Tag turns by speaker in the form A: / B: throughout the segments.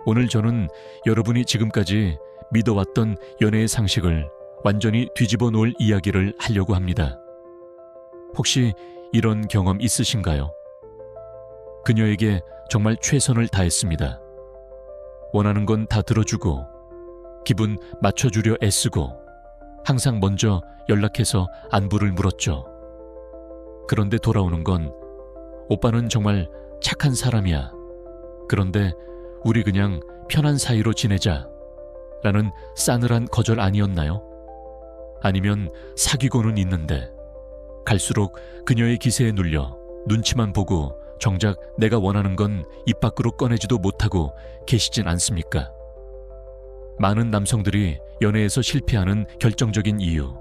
A: 오늘 저는 여러분이 지금까지 믿어왔던 연애의 상식을 완전히 뒤집어 놓을 이야기를 하려고 합니다. 혹시 이런 경험 있으신가요? 그녀에게 정말 최선을 다했습니다. 원하는 건 다 들어주고 기분 맞춰주려 애쓰고 항상 먼저 연락해서 안부를 물었죠. 그런데 돌아오는 건 오빠는 정말 착한 사람이야. 그런데 우리 그냥 편한 사이로 지내자 라는 싸늘한 거절 아니었나요? 아니면 사귀고는 있는데 갈수록 그녀의 기세에 눌려 눈치만 보고 정작 내가 원하는 건 입 밖으로 꺼내지도 못하고 계시진 않습니까? 많은 남성들이 연애에서 실패하는 결정적인 이유,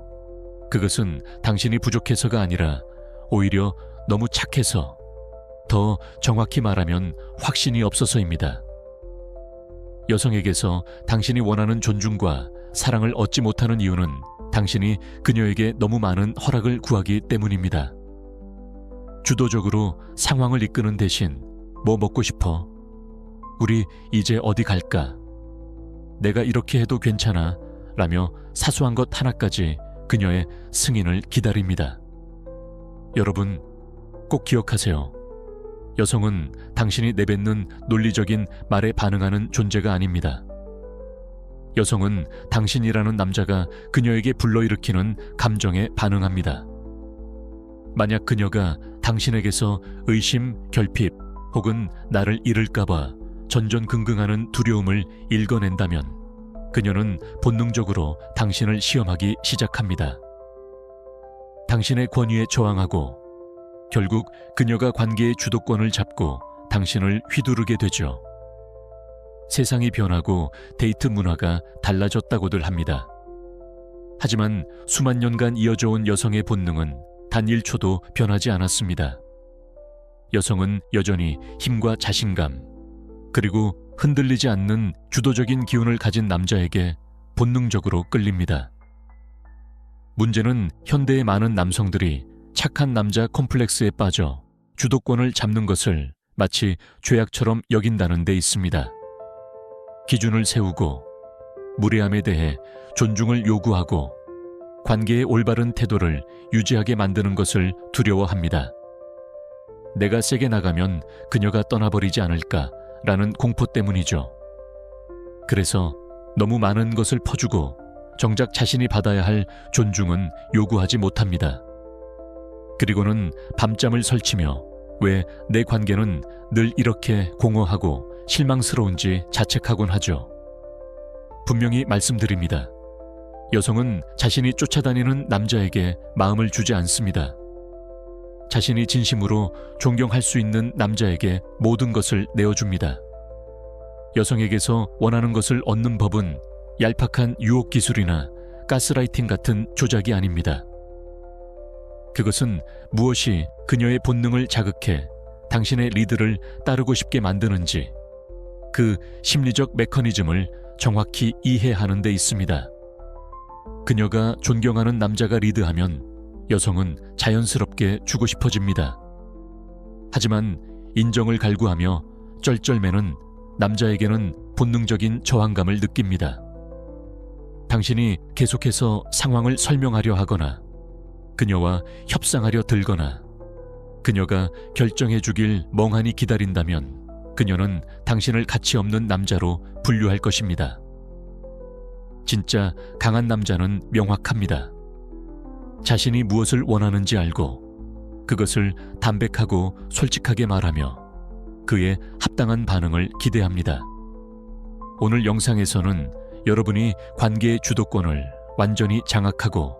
A: 그것은 당신이 부족해서가 아니라 오히려 너무 착해서, 더 정확히 말하면 확신이 없어서입니다. 여성에게서 당신이 원하는 존중과 사랑을 얻지 못하는 이유는 당신이 그녀에게 너무 많은 허락을 구하기 때문입니다. 주도적으로 상황을 이끄는 대신 뭐 먹고 싶어? 우리 이제 어디 갈까? 내가 이렇게 해도 괜찮아? 라며 사소한 것 하나까지 그녀의 승인을 기다립니다. 여러분, 꼭 기억하세요. 여성은 당신이 내뱉는 논리적인 말에 반응하는 존재가 아닙니다. 여성은 당신이라는 남자가 그녀에게 불러일으키는 감정에 반응합니다. 만약 그녀가 당신에게서 의심, 결핍 혹은 나를 잃을까봐 전전긍긍하는 두려움을 읽어낸다면 그녀는 본능적으로 당신을 시험하기 시작합니다. 당신의 권위에 저항하고 결국 그녀가 관계의 주도권을 잡고 당신을 휘두르게 되죠. 세상이 변하고 데이트 문화가 달라졌다고들 합니다. 하지만 수만 년간 이어져온 여성의 본능은 단 1초도 변하지 않았습니다. 여성은 여전히 힘과 자신감, 그리고 흔들리지 않는 주도적인 기운을 가진 남자에게 본능적으로 끌립니다. 문제는 현대의 많은 남성들이 착한 남자 콤플렉스에 빠져 주도권을 잡는 것을 마치 죄악처럼 여긴다는 데 있습니다. 기준을 세우고 무례함에 대해 존중을 요구하고 관계의 올바른 태도를 유지하게 만드는 것을 두려워합니다. 내가 세게 나가면 그녀가 떠나버리지 않을까라는 공포 때문이죠. 그래서 너무 많은 것을 퍼주고 정작 자신이 받아야 할 존중은 요구하지 못합니다. 그리고는 밤잠을 설치며 왜 내 관계는 늘 이렇게 공허하고 실망스러운지 자책하곤 하죠. 분명히 말씀드립니다. 여성은 자신이 쫓아다니는 남자에게 마음을 주지 않습니다. 자신이 진심으로 존경할 수 있는 남자에게 모든 것을 내어줍니다. 여성에게서 원하는 것을 얻는 법은 얄팍한 유혹 기술이나 가스라이팅 같은 조작이 아닙니다. 그것은 무엇이 그녀의 본능을 자극해 당신의 리드를 따르고 싶게 만드는지, 그 심리적 메커니즘을 정확히 이해하는 데 있습니다. 그녀가 존경하는 남자가 리드하면 여성은 자연스럽게 주고 싶어집니다. 하지만 인정을 갈구하며 쩔쩔매는 남자에게는 본능적인 저항감을 느낍니다. 당신이 계속해서 상황을 설명하려 하거나 그녀와 협상하려 들거나 그녀가 결정해 주길 멍하니 기다린다면 그녀는 당신을 가치 없는 남자로 분류할 것입니다. 진짜 강한 남자는 명확합니다. 자신이 무엇을 원하는지 알고 그것을 담백하고 솔직하게 말하며 그의 합당한 반응을 기대합니다. 오늘 영상에서는 여러분이 관계의 주도권을 완전히 장악하고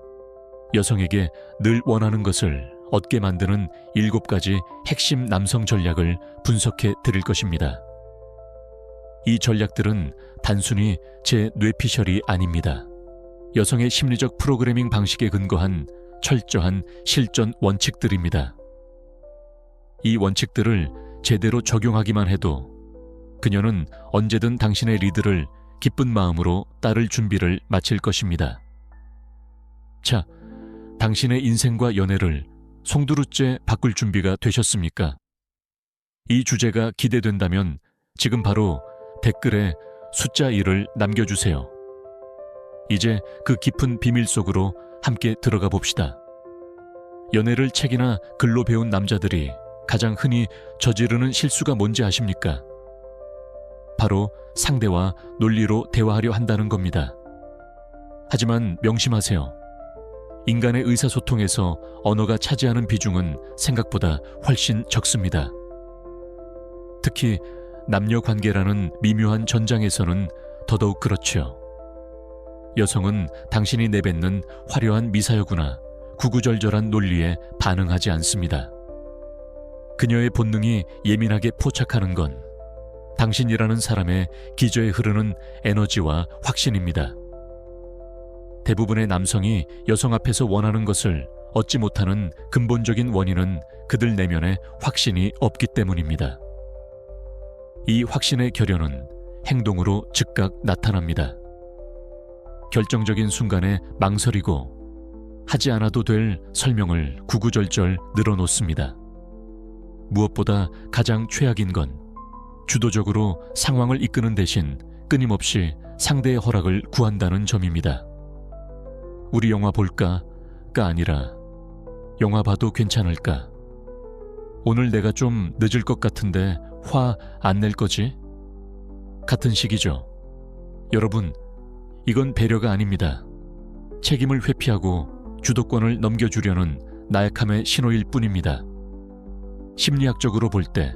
A: 여성에게 늘 원하는 것을 얻게 만드는 7가지 핵심 남성 전략을 분석해 드릴 것입니다. 이 전략들은 단순히 제 뇌피셜이 아닙니다. 여성의 심리적 프로그래밍 방식에 근거한 철저한 실전 원칙들입니다. 이 원칙들을 제대로 적용하기만 해도 그녀는 언제든 당신의 리드를 기쁜 마음으로 따를 준비를 마칠 것입니다. 자, 당신의 인생과 연애를 송두루째 바꿀 준비가 되셨습니까? 이 주제가 기대된다면 지금 바로 댓글에 숫자 1을 남겨주세요. 이제 그 깊은 비밀 속으로 함께 들어가 봅시다. 연애를 책이나 글로 배운 남자들이 가장 흔히 저지르는 실수가 뭔지 아십니까? 바로 상대와 논리로 대화하려 한다는 겁니다. 하지만 명심하세요. 인간의 의사소통에서 언어가 차지하는 비중은 생각보다 훨씬 적습니다. 특히 남녀 관계라는 미묘한 전장에서는 더더욱 그렇죠. 여성은 당신이 내뱉는 화려한 미사여구나 구구절절한 논리에 반응하지 않습니다. 그녀의 본능이 예민하게 포착하는 건 당신이라는 사람의 기저에 흐르는 에너지와 확신입니다. 대부분의 남성이 여성 앞에서 원하는 것을 얻지 못하는 근본적인 원인은 그들 내면에 확신이 없기 때문입니다. 이 확신의 결연은 행동으로 즉각 나타납니다. 결정적인 순간에 망설이고 하지 않아도 될 설명을 구구절절 늘어놓습니다. 무엇보다 가장 최악인 건 주도적으로 상황을 이끄는 대신 끊임없이 상대의 허락을 구한다는 점입니다. 우리 영화 볼까가 아니라 영화 봐도 괜찮을까? 오늘 내가 좀 늦을 것 같은데 화 안 낼 거지? 같은 식이죠. 여러분, 이건 배려가 아닙니다. 책임을 회피하고 주도권을 넘겨주려는 나약함의 신호일 뿐입니다. 심리학적으로 볼 때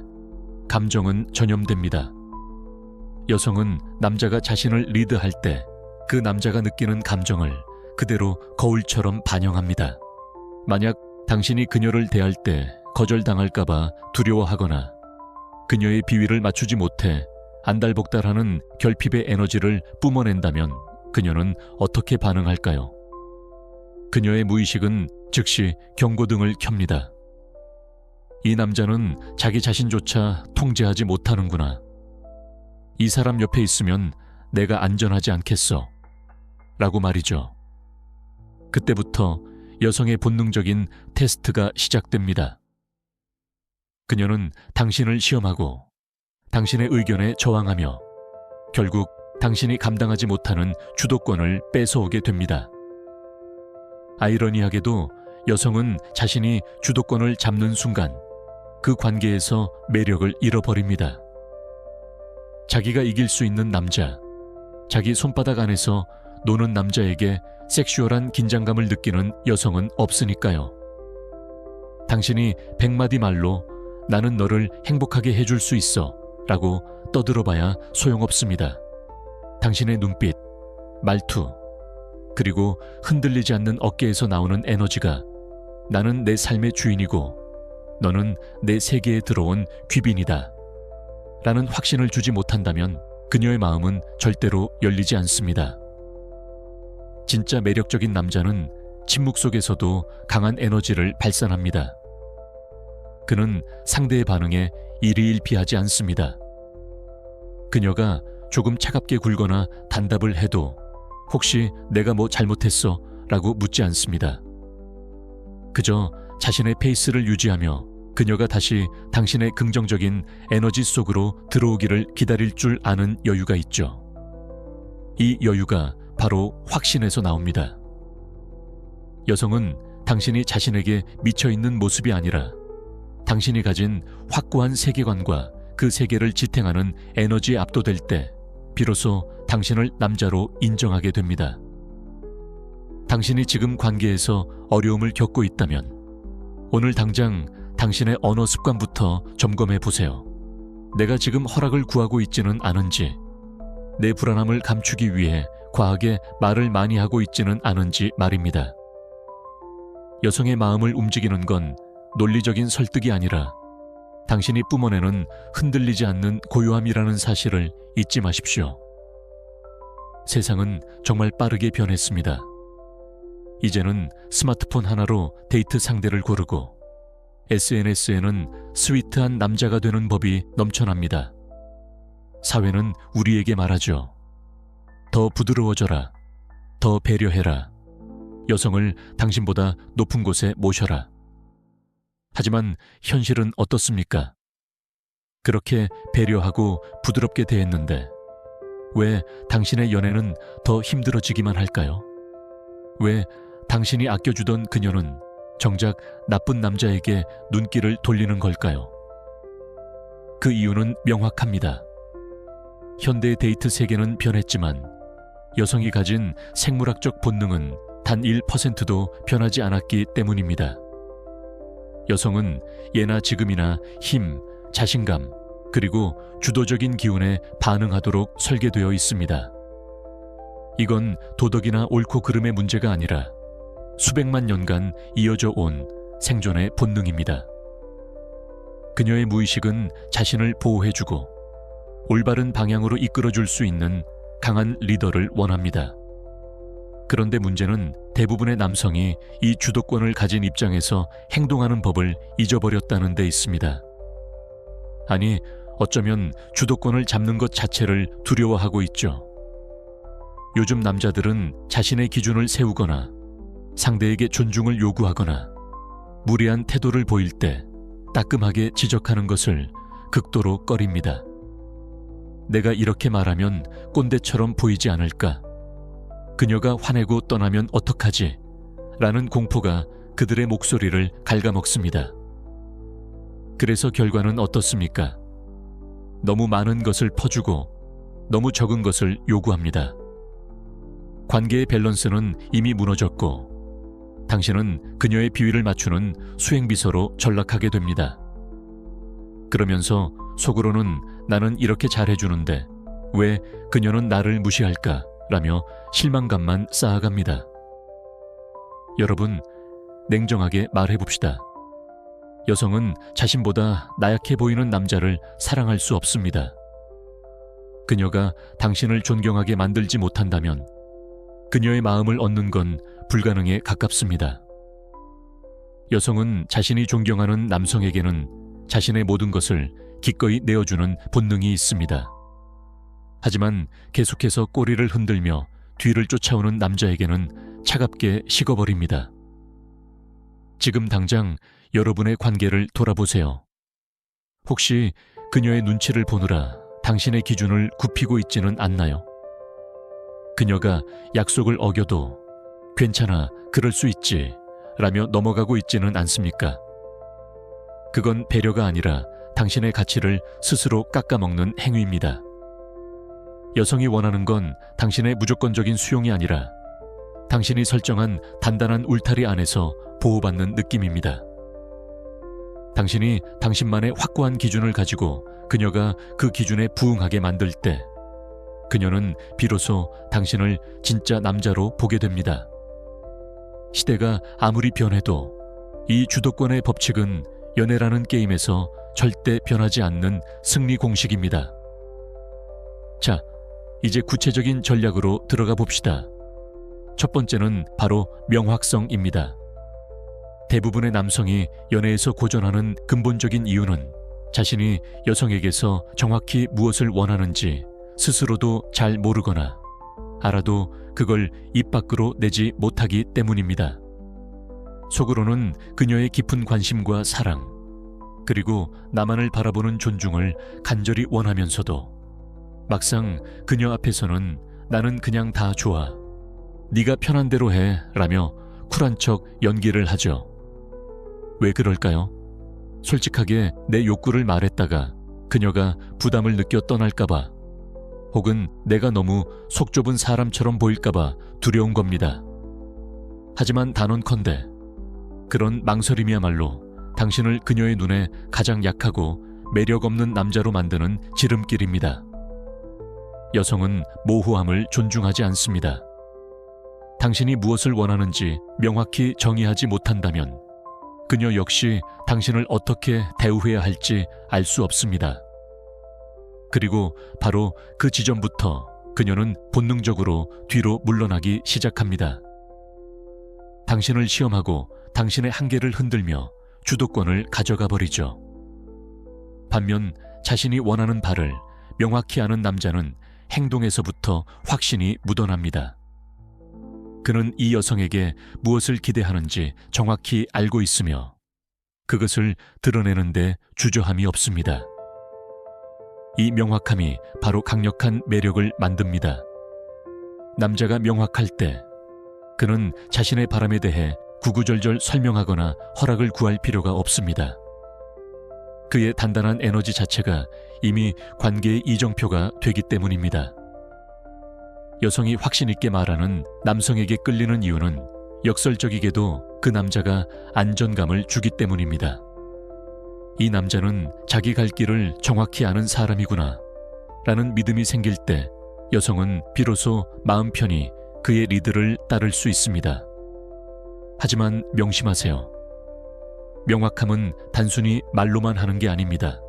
A: 감정은 전염됩니다. 여성은 남자가 자신을 리드할 때 그 남자가 느끼는 감정을 그대로 거울처럼 반영합니다. 만약 당신이 그녀를 대할 때 거절당할까봐 두려워하거나 그녀의 비위를 맞추지 못해 안달복달하는 결핍의 에너지를 뿜어낸다면 그녀는 어떻게 반응할까요? 그녀의 무의식은 즉시 경고등을 켭니다. 이 남자는 자기 자신조차 통제하지 못하는구나. 이 사람 옆에 있으면 내가 안전하지 않겠어. 라고 말이죠. 그때부터 여성의 본능적인 테스트가 시작됩니다. 그녀는 당신을 시험하고 당신의 의견에 저항하며 결국 당신이 감당하지 못하는 주도권을 뺏어오게 됩니다. 아이러니하게도 여성은 자신이 주도권을 잡는 순간 그 관계에서 매력을 잃어버립니다. 자기가 이길 수 있는 남자, 자기 손바닥 안에서 노는 남자에게 섹슈얼한 긴장감을 느끼는 여성은 없으니까요. 당신이 100마디 말로 나는 너를 행복하게 해줄 수 있어 라고 떠들어봐야 소용없습니다. 당신의 눈빛, 말투, 그리고 흔들리지 않는 어깨에서 나오는 에너지가 나는 내 삶의 주인이고 너는 내 세계에 들어온 귀빈이다 라는 확신을 주지 못한다면 그녀의 마음은 절대로 열리지 않습니다. 진짜 매력적인 남자는 침묵 속에서도 강한 에너지를 발산합니다. 그는 상대의 반응에 일희일비하지 않습니다. 그녀가 조금 차갑게 굴거나 단답을 해도 혹시 내가 뭐 잘못했어? 라고 묻지 않습니다. 그저 자신의 페이스를 유지하며 그녀가 다시 당신의 긍정적인 에너지 속으로 들어오기를 기다릴 줄 아는 여유가 있죠. 이 여유가 바로 확신에서 나옵니다. 여성은 당신이 자신에게 미쳐있는 모습이 아니라 당신이 가진 확고한 세계관과 그 세계를 지탱하는 에너지에 압도될 때 비로소 당신을 남자로 인정하게 됩니다. 당신이 지금 관계에서 어려움을 겪고 있다면 오늘 당장 당신의 언어 습관부터 점검해 보세요. 내가 지금 허락을 구하고 있지는 않은지, 내 불안함을 감추기 위해 과하게 말을 많이 하고 있지는 않은지 말입니다. 여성의 마음을 움직이는 건 논리적인 설득이 아니라 당신이 뿜어내는 흔들리지 않는 고요함이라는 사실을 잊지 마십시오. 세상은 정말 빠르게 변했습니다. 이제는 스마트폰 하나로 데이트 상대를 고르고 SNS에는 스위트한 남자가 되는 법이 넘쳐납니다. 사회는 우리에게 말하죠. 더 부드러워져라. 더 배려해라. 여성을 당신보다 높은 곳에 모셔라. 하지만 현실은 어떻습니까? 그렇게 배려하고 부드럽게 대했는데 왜 당신의 연애는 더 힘들어지기만 할까요? 왜 당신이 아껴주던 그녀는 정작 나쁜 남자에게 눈길을 돌리는 걸까요? 그 이유는 명확합니다. 현대 데이트 세계는 변했지만 여성이 가진 생물학적 본능은 단 1%도 변하지 않았기 때문입니다. 여성은 예나 지금이나 힘, 자신감, 그리고 주도적인 기운에 반응하도록 설계되어 있습니다. 이건 도덕이나 옳고 그름의 문제가 아니라 수백만 년간 이어져 온 생존의 본능입니다. 그녀의 무의식은 자신을 보호해주고 올바른 방향으로 이끌어줄 수 있는 강한 리더를 원합니다. 그런데 문제는 대부분의 남성이 이 주도권을 가진 입장에서 행동하는 법을 잊어버렸다는 데 있습니다. 아니, 어쩌면 주도권을 잡는 것 자체를 두려워하고 있죠. 요즘 남자들은 자신의 기준을 세우거나 상대에게 존중을 요구하거나 무례한 태도를 보일 때 따끔하게 지적하는 것을 극도로 꺼립니다. 내가 이렇게 말하면 꼰대처럼 보이지 않을까? 그녀가 화내고 떠나면 어떡하지? 라는 공포가 그들의 목소리를 갉아먹습니다. 그래서 결과는 어떻습니까? 너무 많은 것을 퍼주고 너무 적은 것을 요구합니다. 관계의 밸런스는 이미 무너졌고 당신은 그녀의 비위를 맞추는 수행비서로 전락하게 됩니다. 그러면서 속으로는 나는 이렇게 잘해주는데 왜 그녀는 나를 무시할까? 라며 실망감만 쌓아갑니다. 여러분, 냉정하게 말해봅시다. 여성은 자신보다 나약해 보이는 남자를 사랑할 수 없습니다. 그녀가 당신을 존경하게 만들지 못한다면 그녀의 마음을 얻는 건 불가능에 가깝습니다. 여성은 자신이 존경하는 남성에게는 자신의 모든 것을 기꺼이 내어주는 본능이 있습니다. 하지만 계속해서 꼬리를 흔들며 뒤를 쫓아오는 남자에게는 차갑게 식어버립니다. 지금 당장 여러분의 관계를 돌아보세요. 혹시 그녀의 눈치를 보느라 당신의 기준을 굽히고 있지는 않나요? 그녀가 약속을 어겨도 괜찮아, 그럴 수 있지 라며 넘어가고 있지는 않습니까? 그건 배려가 아니라 당신의 가치를 스스로 깎아먹는 행위입니다. 여성이 원하는 건 당신의 무조건적인 수용이 아니라 당신이 설정한 단단한 울타리 안에서 보호받는 느낌입니다. 당신이 당신만의 확고한 기준을 가지고 그녀가 그 기준에 부응하게 만들 때 그녀는 비로소 당신을 진짜 남자로 보게 됩니다. 시대가 아무리 변해도 이 주도권의 법칙은 연애라는 게임에서 절대 변하지 않는 승리 공식입니다. 자, 이제 구체적인 전략으로 들어가 봅시다. 첫 번째는 바로 명확성입니다. 대부분의 남성이 연애에서 고전하는 근본적인 이유는 자신이 여성에게서 정확히 무엇을 원하는지 스스로도 잘 모르거나 알아도 그걸 입 밖으로 내지 못하기 때문입니다. 속으로는 그녀의 깊은 관심과 사랑, 그리고 나만을 바라보는 존중을 간절히 원하면서도 막상 그녀 앞에서는 나는 그냥 다 좋아, 네가 편한 대로 해 라며 쿨한 척 연기를 하죠. 왜 그럴까요? 솔직하게 내 욕구를 말했다가 그녀가 부담을 느껴 떠날까봐, 혹은 내가 너무 속 좁은 사람처럼 보일까봐 두려운 겁니다. 하지만 단언컨대 그런 망설임이야말로 당신을 그녀의 눈에 가장 약하고 매력 없는 남자로 만드는 지름길입니다. 여성은 모호함을 존중하지 않습니다. 당신이 무엇을 원하는지 명확히 정의하지 못한다면 그녀 역시 당신을 어떻게 대우해야 할지 알 수 없습니다. 그리고 바로 그 지점부터 그녀는 본능적으로 뒤로 물러나기 시작합니다. 당신을 시험하고 당신의 한계를 흔들며 주도권을 가져가 버리죠. 반면 자신이 원하는 바를 명확히 아는 남자는 행동에서부터 확신이 묻어납니다. 그는 이 여성에게 무엇을 기대하는지 정확히 알고 있으며 그것을 드러내는데 주저함이 없습니다. 이 명확함이 바로 강력한 매력을 만듭니다. 남자가 명확할 때 그는 자신의 바람에 대해 구구절절 설명하거나 허락을 구할 필요가 없습니다. 그의 단단한 에너지 자체가 이미 관계의 이정표가 되기 때문입니다. 여성이 확신 있게 말하는 남성에게 끌리는 이유는 역설적이게도 그 남자가 안전감을 주기 때문입니다. 이 남자는 자기 갈 길을 정확히 아는 사람이구나 라는 믿음이 생길 때 여성은 비로소 마음 편히 그의 리드를 따를 수 있습니다. 하지만 명심하세요. 명확함은 단순히 말로만 하는 게 아닙니다.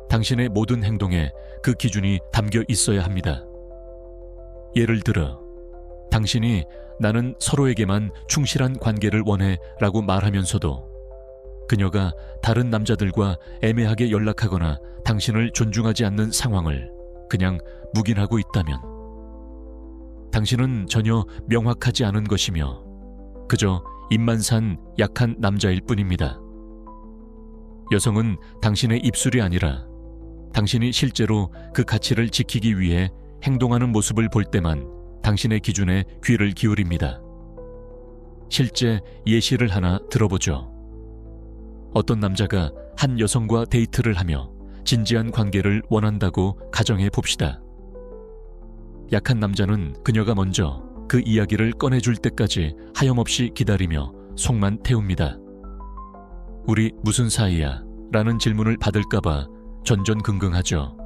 A: 당신의 모든 행동에 그 기준이 담겨 있어야 합니다. 예를 들어 당신이 나는 서로에게만 충실한 관계를 원해 라고 말하면서도 그녀가 다른 남자들과 애매하게 연락하거나 당신을 존중하지 않는 상황을 그냥 묵인하고 있다면 당신은 전혀 명확하지 않은 것이며 그저 입만 산 약한 남자일 뿐입니다. 여성은 당신의 입술이 아니라 당신이 실제로 그 가치를 지키기 위해 행동하는 모습을 볼 때만 당신의 기준에 귀를 기울입니다. 실제 예시를 하나 들어보죠. 어떤 남자가 한 여성과 데이트를 하며 진지한 관계를 원한다고 가정해 봅시다. 약한 남자는 그녀가 먼저 그 이야기를 꺼내줄 때까지 하염없이 기다리며 속만 태웁니다. 우리 무슨 사이야? 라는 질문을 받을까봐 전전긍긍하죠.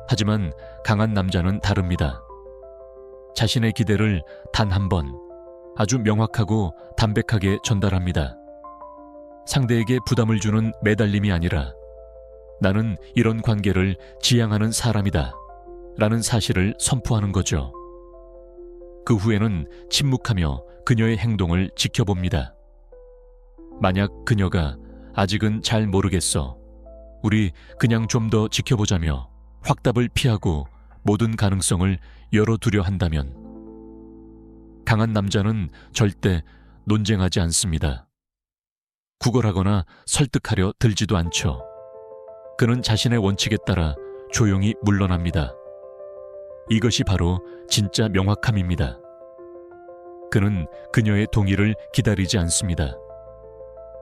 A: 하지만 강한 남자는 다릅니다. 자신의 기대를 단 한 번 아주 명확하고 담백하게 전달합니다. 상대에게 부담을 주는 매달림이 아니라 나는 이런 관계를 지향하는 사람이다 라는 사실을 선포하는 거죠. 그 후에는 침묵하며 그녀의 행동을 지켜봅니다. 만약 그녀가 아직은 잘 모르겠어, 우리 그냥 좀 더 지켜보자며 확답을 피하고 모든 가능성을 열어두려 한다면 강한 남자는 절대 논쟁하지 않습니다. 구걸하거나 설득하려 들지도 않죠. 그는 자신의 원칙에 따라 조용히 물러납니다. 이것이 바로 진짜 명확함입니다. 그는 그녀의 동의를 기다리지 않습니다.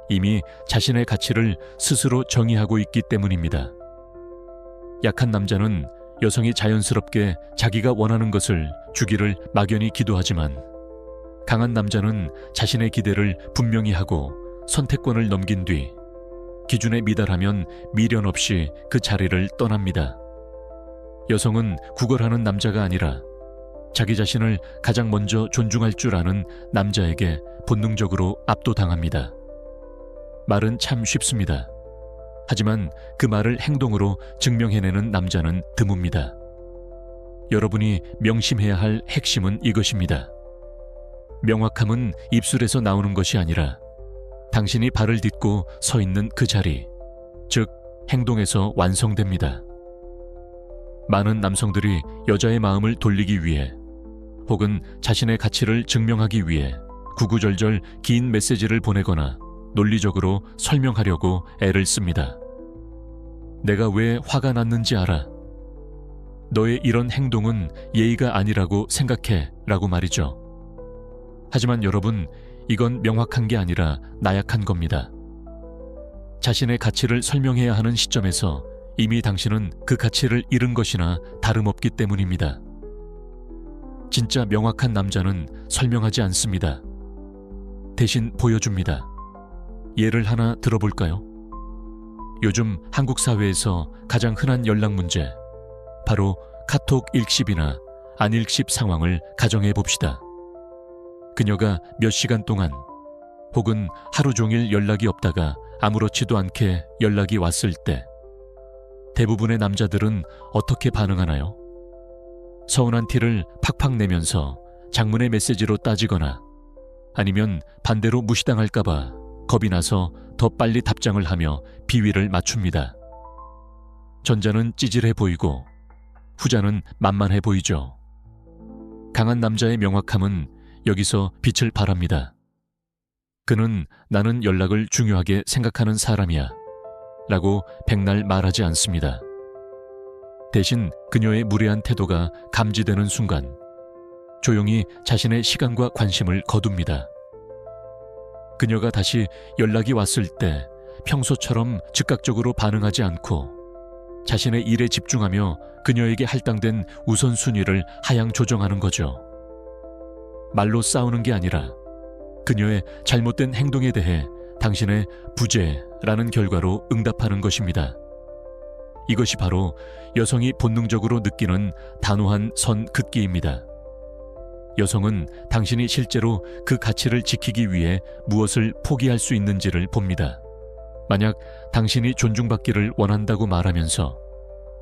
A: 이미 자신의 가치를 스스로 정의하고 있기 때문입니다. 약한 남자는 여성이 자연스럽게 자기가 원하는 것을 주기를 막연히 기도하지만 강한 남자는 자신의 기대를 분명히 하고 선택권을 넘긴 뒤 기준에 미달하면 미련 없이 그 자리를 떠납니다. 여성은 구걸하는 남자가 아니라 자기 자신을 가장 먼저 존중할 줄 아는 남자에게 본능적으로 압도당합니다. 말은 참 쉽습니다. 하지만 그 말을 행동으로 증명해내는 남자는 드뭅니다. 여러분이 명심해야 할 핵심은 이것입니다. 명확함은 입술에서 나오는 것이 아니라 당신이 발을 딛고 서 있는 그 자리, 즉 행동에서 완성됩니다. 많은 남성들이 여자의 마음을 돌리기 위해 혹은 자신의 가치를 증명하기 위해 구구절절 긴 메시지를 보내거나 논리적으로 설명하려고 애를 씁니다. 내가 왜 화가 났는지 알아. 너의 이런 행동은 예의가 아니라고 생각해 라고 말이죠. 하지만 여러분, 이건 명확한 게 아니라 나약한 겁니다. 자신의 가치를 설명해야 하는 시점에서 이미 당신은 그 가치를 잃은 것이나 다름없기 때문입니다. 진짜 명확한 남자는 설명하지 않습니다. 대신 보여줍니다. 예를 하나 들어볼까요? 요즘 한국 사회에서 가장 흔한 연락 문제, 바로 카톡 읽씹이나 안 읽씹 상황을 가정해 봅시다. 그녀가 몇 시간 동안 혹은 하루 종일 연락이 없다가 아무렇지도 않게 연락이 왔을 때 대부분의 남자들은 어떻게 반응하나요? 서운한 티를 팍팍 내면서 장문의 메시지로 따지거나 아니면 반대로 무시당할까봐 겁이 나서 더 빨리 답장을 하며 비위를 맞춥니다. 전자는 찌질해 보이고 후자는 만만해 보이죠. 강한 남자의 명확함은 여기서 빛을 발합니다. 그는 나는 연락을 중요하게 생각하는 사람이야 라고 백날 말하지 않습니다. 대신 그녀의 무례한 태도가 감지되는 순간 조용히 자신의 시간과 관심을 거둡니다. 그녀가 다시 연락이 왔을 때 평소처럼 즉각적으로 반응하지 않고 자신의 일에 집중하며 그녀에게 할당된 우선순위를 하향 조정하는 거죠. 말로 싸우는 게 아니라 그녀의 잘못된 행동에 대해 당신의 부재라는 결과로 응답하는 것입니다. 이것이 바로 여성이 본능적으로 느끼는 단호한 선 긋기입니다. 여성은 당신이 실제로 그 가치를 지키기 위해 무엇을 포기할 수 있는지를 봅니다. 만약 당신이 존중받기를 원한다고 말하면서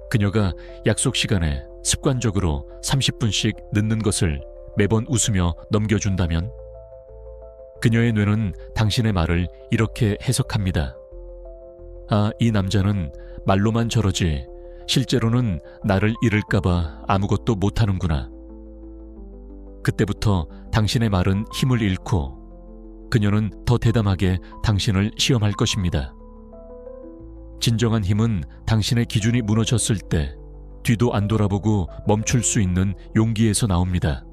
A: 그녀가 약속 시간에 습관적으로 30분씩 늦는 것을 매번 웃으며 넘겨준다면 그녀의 뇌는 당신의 말을 이렇게 해석합니다. 아, 이 남자는 말로만 저러지 실제로는 나를 잃을까봐 아무것도 못하는구나. 그때부터 당신의 말은 힘을 잃고 그녀는 더 대담하게 당신을 시험할 것입니다. 진정한 힘은 당신의 기준이 무너졌을 때 뒤도 안 돌아보고 멈출 수 있는 용기에서 나옵니다.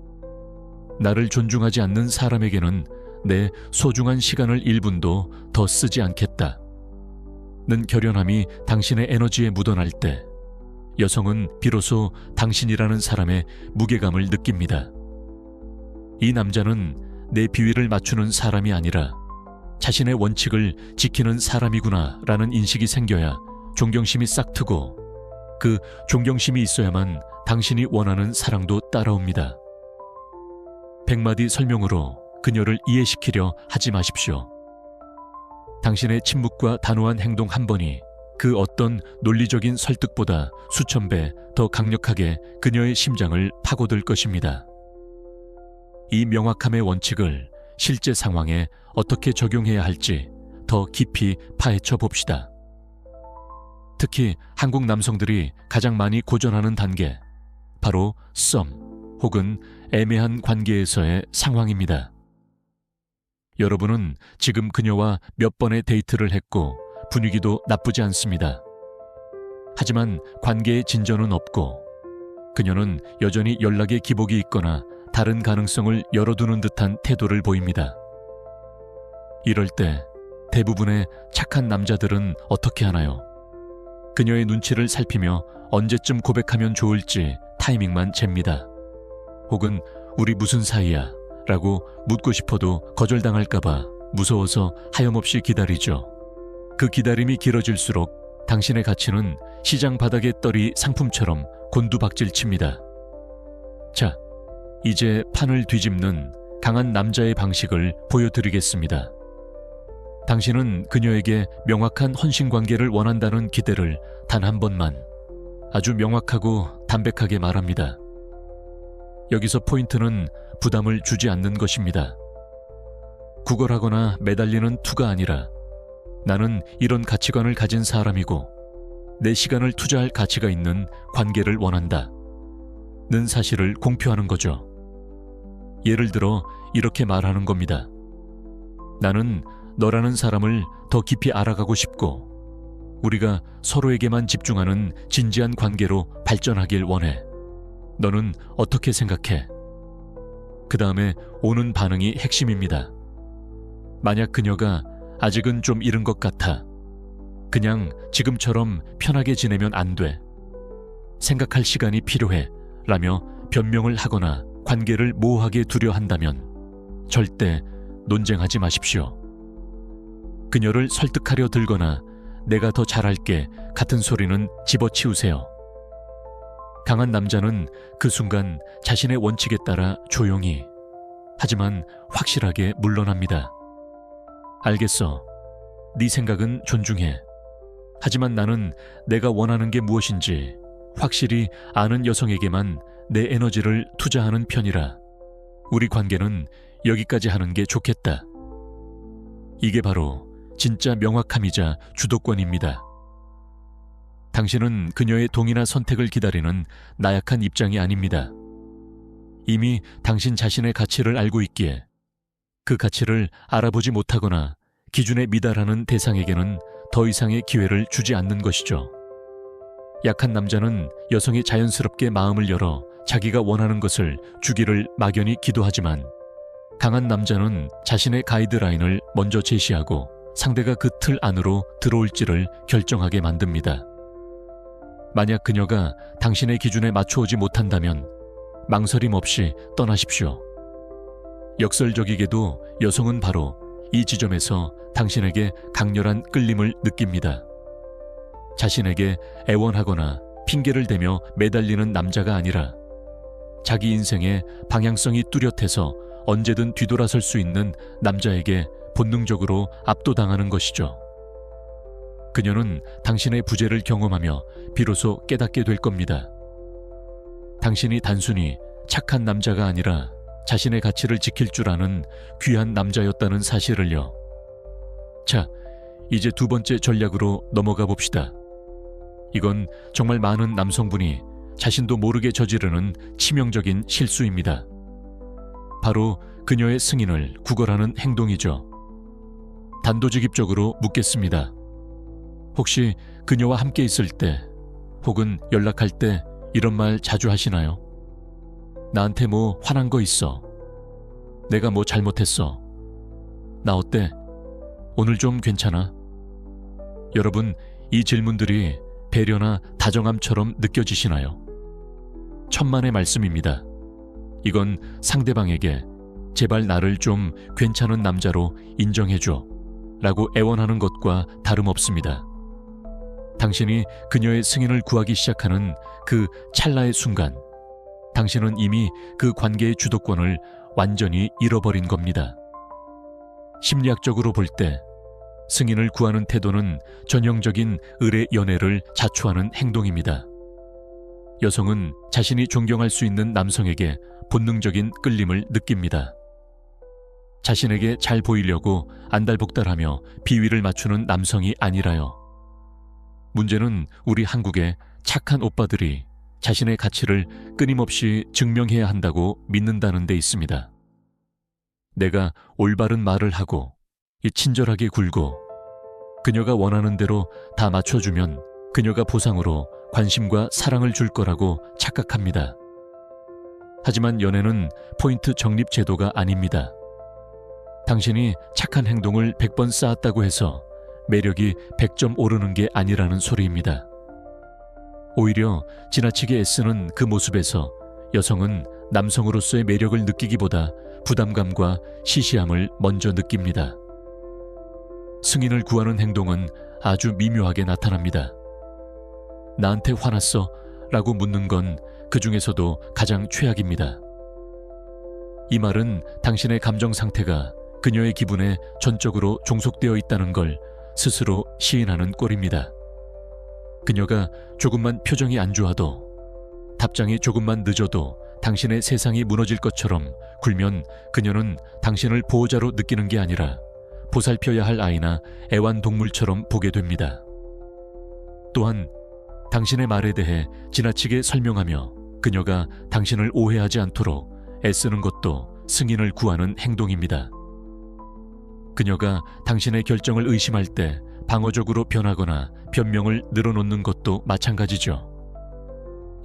A: 나를 존중하지 않는 사람에게는 내 소중한 시간을 1분도 더 쓰지 않겠다. 는 결연함이 당신의 에너지에 묻어날 때 여성은 비로소 당신이라는 사람의 무게감을 느낍니다. 이 남자는 내 비위를 맞추는 사람이 아니라 자신의 원칙을 지키는 사람이구나 라는 인식이 생겨야 존경심이 싹 트고 그 존경심이 있어야만 당신이 원하는 사랑도 따라옵니다. 100마디 설명으로 그녀를 이해시키려 하지 마십시오. 당신의 침묵과 단호한 행동 한 번이 그 어떤 논리적인 설득보다 수천 배 더 강력하게 그녀의 심장을 파고들 것입니다. 이 명확함의 원칙을 실제 상황에 어떻게 적용해야 할지 더 깊이 파헤쳐 봅시다. 특히 한국 남성들이 가장 많이 고전하는 단계, 바로 썸 혹은 애매한 관계에서의 상황입니다. 여러분은 지금 그녀와 몇 번의 데이트를 했고 분위기도 나쁘지 않습니다. 하지만 관계의 진전은 없고 그녀는 여전히 연락에 기복이 있거나 다른 가능성을 열어두는 듯한 태도를 보입니다. 이럴 때 대부분의 착한 남자들은 어떻게 하나요? 그녀의 눈치를 살피며 언제쯤 고백하면 좋을지 타이밍만 잽니다. 혹은 우리 무슨 사이야? 라고 묻고 싶어도 거절당할까봐 무서워서 하염없이 기다리죠. 그 기다림이 길어질수록 당신의 가치는 시장 바닥에 떨이 상품처럼 곤두박질칩니다. 자, 이제 판을 뒤집는 강한 남자의 방식을 보여드리겠습니다. 당신은 그녀에게 명확한 헌신관계를 원한다는 기대를 단 한 번만 아주 명확하고 담백하게 말합니다. 여기서 포인트는 부담을 주지 않는 것입니다. 구걸하거나 매달리는 투가 아니라 나는 이런 가치관을 가진 사람이고 내 시간을 투자할 가치가 있는 관계를 원한다. 는 사실을 공표하는 거죠. 예를 들어 이렇게 말하는 겁니다. 나는 너라는 사람을 더 깊이 알아가고 싶고 우리가 서로에게만 집중하는 진지한 관계로 발전하길 원해. 너는 어떻게 생각해? 그 다음에 오는 반응이 핵심입니다. 만약 그녀가 아직은 좀 이른 것 같아. 그냥 지금처럼 편하게 지내면 안 돼. 생각할 시간이 필요해. 라며 변명을 하거나 관계를 모호하게 두려 한다면 절대 논쟁하지 마십시오. 그녀를 설득하려 들거나 내가 더 잘할게 같은 소리는 집어치우세요. 강한 남자는 그 순간 자신의 원칙에 따라 조용히 하지만 확실하게 물러납니다. 알겠어. 네 생각은 존중해. 하지만 나는 내가 원하는 게 무엇인지 확실히 아는 여성에게만 내 에너지를 투자하는 편이라 우리 관계는 여기까지 하는 게 좋겠다. 이게 바로 진짜 명확함이자 주도권입니다. 당신은 그녀의 동의나 선택을 기다리는 나약한 입장이 아닙니다. 이미 당신 자신의 가치를 알고 있기에 그 가치를 알아보지 못하거나 기준에 미달하는 대상에게는 더 이상의 기회를 주지 않는 것이죠. 약한 남자는 여성이 자연스럽게 마음을 열어 자기가 원하는 것을 주기를 막연히 기도하지만, 강한 남자는 자신의 가이드라인을 먼저 제시하고 상대가 그 틀 안으로 들어올지를 결정하게 만듭니다. 만약 그녀가 당신의 기준에 맞춰오지 못한다면 망설임 없이 떠나십시오. 역설적이게도 여성은 바로 이 지점에서 당신에게 강렬한 끌림을 느낍니다. 자신에게 애원하거나 핑계를 대며 매달리는 남자가 아니라 자기 인생의 방향성이 뚜렷해서 언제든 뒤돌아설 수 있는 남자에게 본능적으로 압도당하는 것이죠. 그녀는 당신의 부재를 경험하며 비로소 깨닫게 될 겁니다. 당신이 단순히 착한 남자가 아니라 자신의 가치를 지킬 줄 아는 귀한 남자였다는 사실을요. 자, 이제 두 번째 전략으로 넘어가 봅시다. 이건 정말 많은 남성분이 자신도 모르게 저지르는 치명적인 실수입니다. 바로 그녀의 승인을 구걸하는 행동이죠. 단도직입적으로 묻겠습니다. 혹시 그녀와 함께 있을 때 혹은 연락할 때 이런 말 자주 하시나요? 나한테 뭐 화난 거 있어? 내가 뭐 잘못했어? 나 어때? 오늘 좀 괜찮아? 여러분, 이 질문들이 배려나 다정함처럼 느껴지시나요? 천만의 말씀입니다. 이건 상대방에게 제발 나를 좀 괜찮은 남자로 인정해줘 라고 애원하는 것과 다름없습니다. 당신이 그녀의 승인을 구하기 시작하는 그 찰나의 순간, 당신은 이미 그 관계의 주도권을 완전히 잃어버린 겁니다. 심리학적으로 볼 때 승인을 구하는 태도는 전형적인 의뢰 연애를 자초하는 행동입니다. 여성은 자신이 존경할 수 있는 남성에게 본능적인 끌림을 느낍니다. 자신에게 잘 보이려고 안달복달하며 비위를 맞추는 남성이 아니라요. 문제는 우리 한국의 착한 오빠들이 자신의 가치를 끊임없이 증명해야 한다고 믿는다는 데 있습니다. 내가 올바른 말을 하고 친절하게 굴고 그녀가 원하는 대로 다 맞춰주면 그녀가 보상으로 관심과 사랑을 줄 거라고 착각합니다. 하지만 연애는 포인트 적립 제도가 아닙니다. 당신이 착한 행동을 100번 쌓았다고 해서 매력이 100점 오르는 게 아니라는 소리입니다. 오히려 지나치게 애쓰는 그 모습에서 여성은 남성으로서의 매력을 느끼기보다 부담감과 시시함을 먼저 느낍니다. 승인을 구하는 행동은 아주 미묘하게 나타납니다. 나한테 화났어? 라고 묻는 건 그 중에서도 가장 최악입니다. 이 말은 당신의 감정 상태가 그녀의 기분에 전적으로 종속되어 있다는 걸 스스로 시인하는 꼴입니다. 그녀가 조금만 표정이 안 좋아도, 답장이 조금만 늦어도 당신의 세상이 무너질 것처럼 굴면 그녀는 당신을 보호자로 느끼는 게 아니라 보살펴야 할 아이나 애완동물처럼 보게 됩니다. 또한 당신의 말에 대해 지나치게 설명하며 그녀가 당신을 오해하지 않도록 애쓰는 것도 승인을 구하는 행동입니다. 그녀가 당신의 결정을 의심할 때 방어적으로 변하거나 변명을 늘어놓는 것도 마찬가지죠.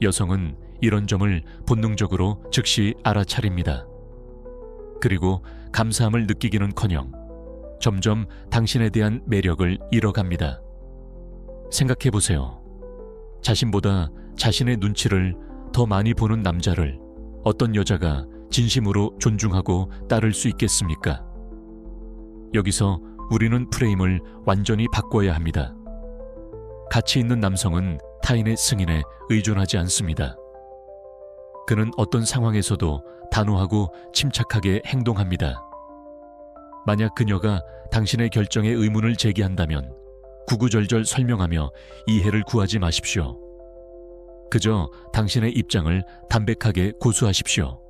A: 여성은 이런 점을 본능적으로 즉시 알아차립니다. 그리고 감사함을 느끼기는커녕 점점 당신에 대한 매력을 잃어갑니다. 생각해보세요. 자신보다 자신의 눈치를 더 많이 보는 남자를 어떤 여자가 진심으로 존중하고 따를 수 있겠습니까? 여기서 우리는 프레임을 완전히 바꿔야 합니다. 가치 있는 남성은 타인의 승인에 의존하지 않습니다. 그는 어떤 상황에서도 단호하고 침착하게 행동합니다. 만약 그녀가 당신의 결정에 의문을 제기한다면 구구절절 설명하며 이해를 구하지 마십시오. 그저 당신의 입장을 담백하게 고수하십시오.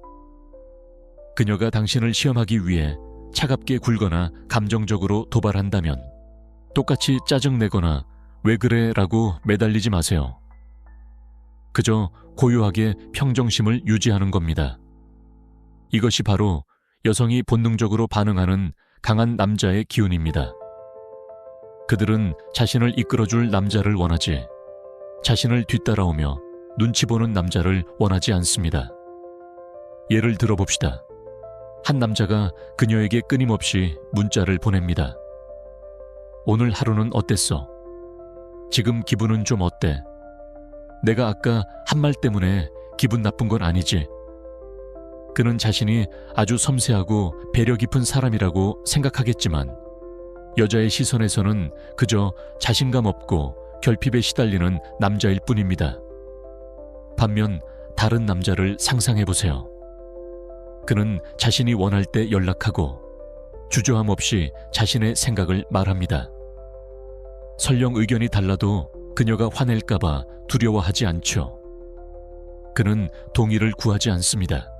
A: 그녀가 당신을 시험하기 위해 차갑게 굴거나 감정적으로 도발한다면 똑같이 짜증내거나 왜 그래? 라고 매달리지 마세요. 그저 고요하게 평정심을 유지하는 겁니다. 이것이 바로 여성이 본능적으로 반응하는 강한 남자의 기운입니다. 그들은 자신을 이끌어줄 남자를 원하지 자신을 뒤따라오며 눈치 보는 남자를 원하지 않습니다. 예를 들어봅시다. 한 남자가 그녀에게 끊임없이 문자를 보냅니다. 오늘 하루는 어땠어? 지금 기분은 좀 어때? 내가 아까 한 말 때문에 기분 나쁜 건 아니지? 그는 자신이 아주 섬세하고 배려 깊은 사람이라고 생각하겠지만 여자의 시선에서는 그저 자신감 없고 결핍에 시달리는 남자일 뿐입니다. 반면 다른 남자를 상상해보세요. 그는 자신이 원할 때 연락하고 주저함 없이 자신의 생각을 말합니다. 설령 의견이 달라도 그녀가 화낼까봐 두려워하지 않죠. 그는 동의를 구하지 않습니다.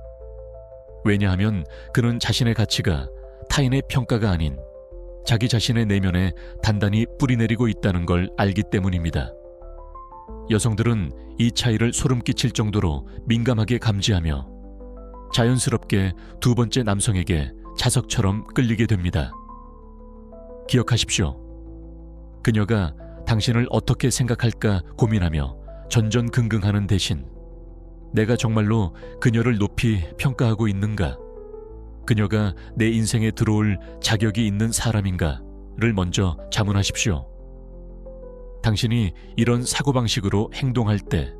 A: 왜냐하면 그는 자신의 가치가 타인의 평가가 아닌 자기 자신의 내면에 단단히 뿌리내리고 있다는 걸 알기 때문입니다. 여성들은 이 차이를 소름 끼칠 정도로 민감하게 감지하며 자연스럽게 두 번째 남성에게 자석처럼 끌리게 됩니다. 기억하십시오. 그녀가 당신을 어떻게 생각할까 고민하며 전전긍긍하는 대신 내가 정말로 그녀를 높이 평가하고 있는가? 그녀가 내 인생에 들어올 자격이 있는 사람인가를 먼저 자문하십시오. 당신이 이런 사고방식으로 행동할 때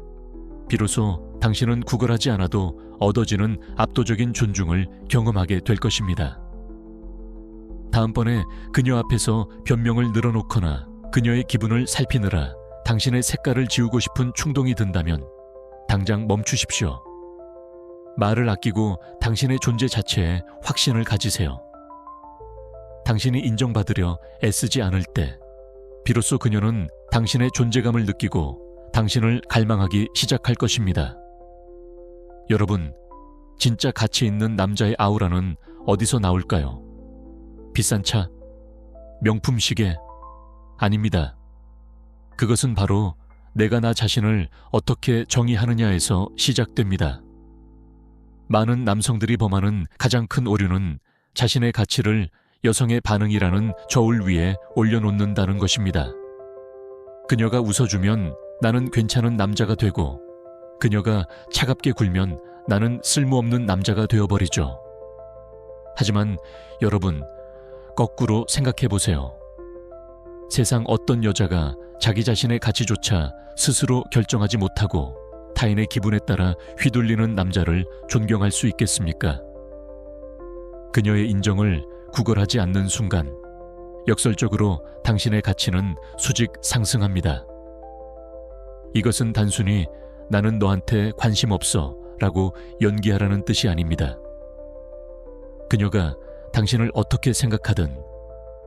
A: 비로소 당신은 구걸하지 않아도 얻어지는 압도적인 존중을 경험하게 될 것입니다. 다음번에 그녀 앞에서 변명을 늘어놓거나 그녀의 기분을 살피느라 당신의 색깔을 지우고 싶은 충동이 든다면 당장 멈추십시오. 말을 아끼고 당신의 존재 자체에 확신을 가지세요. 당신이 인정받으려 애쓰지 않을 때 비로소 그녀는 당신의 존재감을 느끼고 당신을 갈망하기 시작할 것입니다. 여러분, 진짜 가치 있는 남자의 아우라는 어디서 나올까요? 비싼 차? 명품 시계? 아닙니다. 그것은 바로 내가 나 자신을 어떻게 정의하느냐에서 시작됩니다. 많은 남성들이 범하는 가장 큰 오류는 자신의 가치를 여성의 반응이라는 저울 위에 올려놓는다는 것입니다. 그녀가 웃어주면 나는 괜찮은 남자가 되고 그녀가 차갑게 굴면 나는 쓸모없는 남자가 되어버리죠. 하지만 여러분, 거꾸로 생각해보세요. 세상 어떤 여자가 자기 자신의 가치조차 스스로 결정하지 못하고 타인의 기분에 따라 휘둘리는 남자를 존경할 수 있겠습니까? 그녀의 인정을 구걸하지 않는 순간 역설적으로 당신의 가치는 수직 상승합니다. 이것은 단순히 나는 너한테 관심 없어 라고 연기하라는 뜻이 아닙니다. 그녀가 당신을 어떻게 생각하든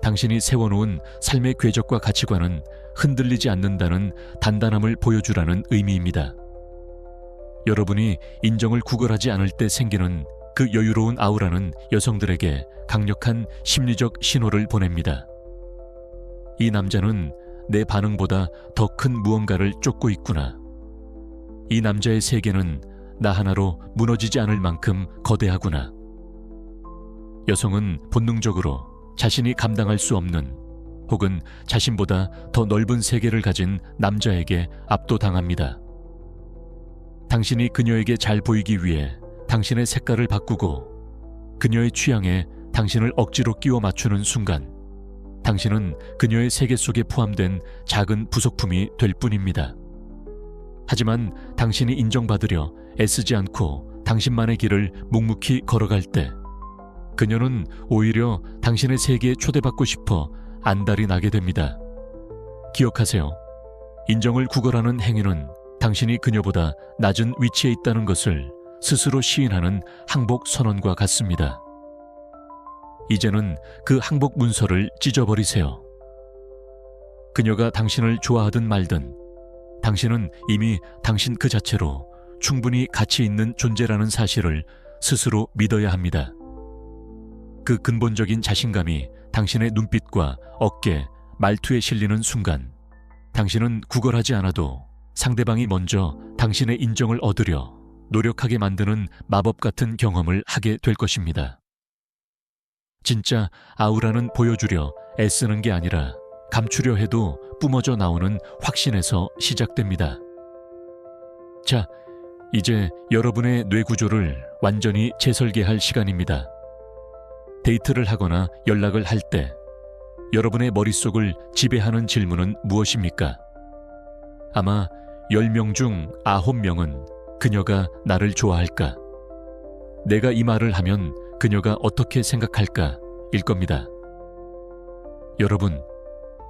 A: 당신이 세워놓은 삶의 궤적과 가치관은 흔들리지 않는다는 단단함을 보여주라는 의미입니다. 여러분이 인정을 구걸하지 않을 때 생기는 그 여유로운 아우라는 여성들에게 강력한 심리적 신호를 보냅니다. 이 남자는 내 반응보다 더 큰 무언가를 쫓고 있구나. 이 남자의 세계는 나 하나로 무너지지 않을 만큼 거대하구나. 여성은 본능적으로 자신이 감당할 수 없는 혹은 자신보다 더 넓은 세계를 가진 남자에게 압도당합니다. 당신이 그녀에게 잘 보이기 위해 당신의 색깔을 바꾸고 그녀의 취향에 당신을 억지로 끼워 맞추는 순간 당신은 그녀의 세계 속에 포함된 작은 부속품이 될 뿐입니다. 하지만 당신이 인정받으려 애쓰지 않고 당신만의 길을 묵묵히 걸어갈 때 그녀는 오히려 당신의 세계에 초대받고 싶어 안달이 나게 됩니다. 기억하세요. 인정을 구걸하는 행위는 당신이 그녀보다 낮은 위치에 있다는 것을 스스로 시인하는 항복 선언과 같습니다. 이제는 그 항복 문서를 찢어버리세요. 그녀가 당신을 좋아하든 말든 당신은 이미 당신 그 자체로 충분히 가치 있는 존재라는 사실을 스스로 믿어야 합니다. 그 근본적인 자신감이 당신의 눈빛과 어깨, 말투에 실리는 순간 당신은 구걸하지 않아도 상대방이 먼저 당신의 인정을 얻으려 노력하게 만드는 마법 같은 경험을 하게 될 것입니다. 진짜 아우라는 보여주려 애쓰는 게 아니라 감추려 해도 뿜어져 나오는 확신에서 시작됩니다. 자, 이제 여러분의 뇌 구조를 완전히 재설계할 시간입니다. 데이트를 하거나 연락을 할 때 여러분의 머릿속을 지배하는 질문은 무엇입니까? 아마 10명 중 9명은 그녀가 나를 좋아할까? 내가 이 말을 하면 그녀가 어떻게 생각할까? 일 겁니다. 여러분,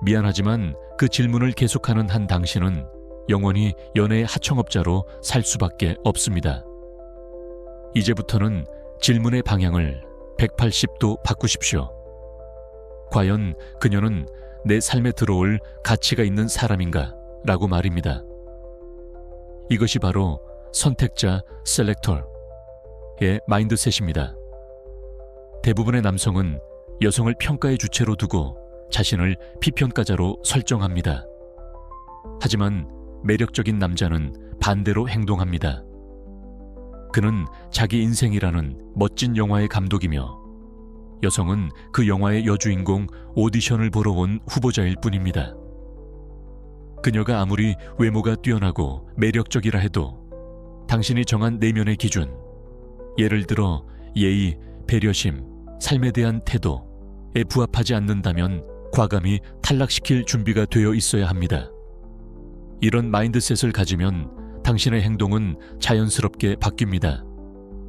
A: 미안하지만 그 질문을 계속하는 한 당신은 영원히 연애의 하청업자로 살 수밖에 없습니다. 이제부터는 질문의 방향을 180도 바꾸십시오. 과연 그녀는 내 삶에 들어올 가치가 있는 사람인가? 라고 말입니다. 이것이 바로 선택자 셀렉터의 마인드셋입니다. 대부분의 남성은 여성을 평가의 주체로 두고 자신을 비평가자로 설정합니다. 하지만 매력적인 남자는 반대로 행동합니다. 그는 자기 인생이라는 멋진 영화의 감독이며 여성은 그 영화의 여주인공 오디션을 보러 온 후보자일 뿐입니다. 그녀가 아무리 외모가 뛰어나고 매력적이라 해도 당신이 정한 내면의 기준, 예를 들어 예의, 배려심, 삶에 대한 태도에 부합하지 않는다면 과감히 탈락시킬 준비가 되어 있어야 합니다. 이런 마인드셋을 가지면 당신의 행동은 자연스럽게 바뀝니다.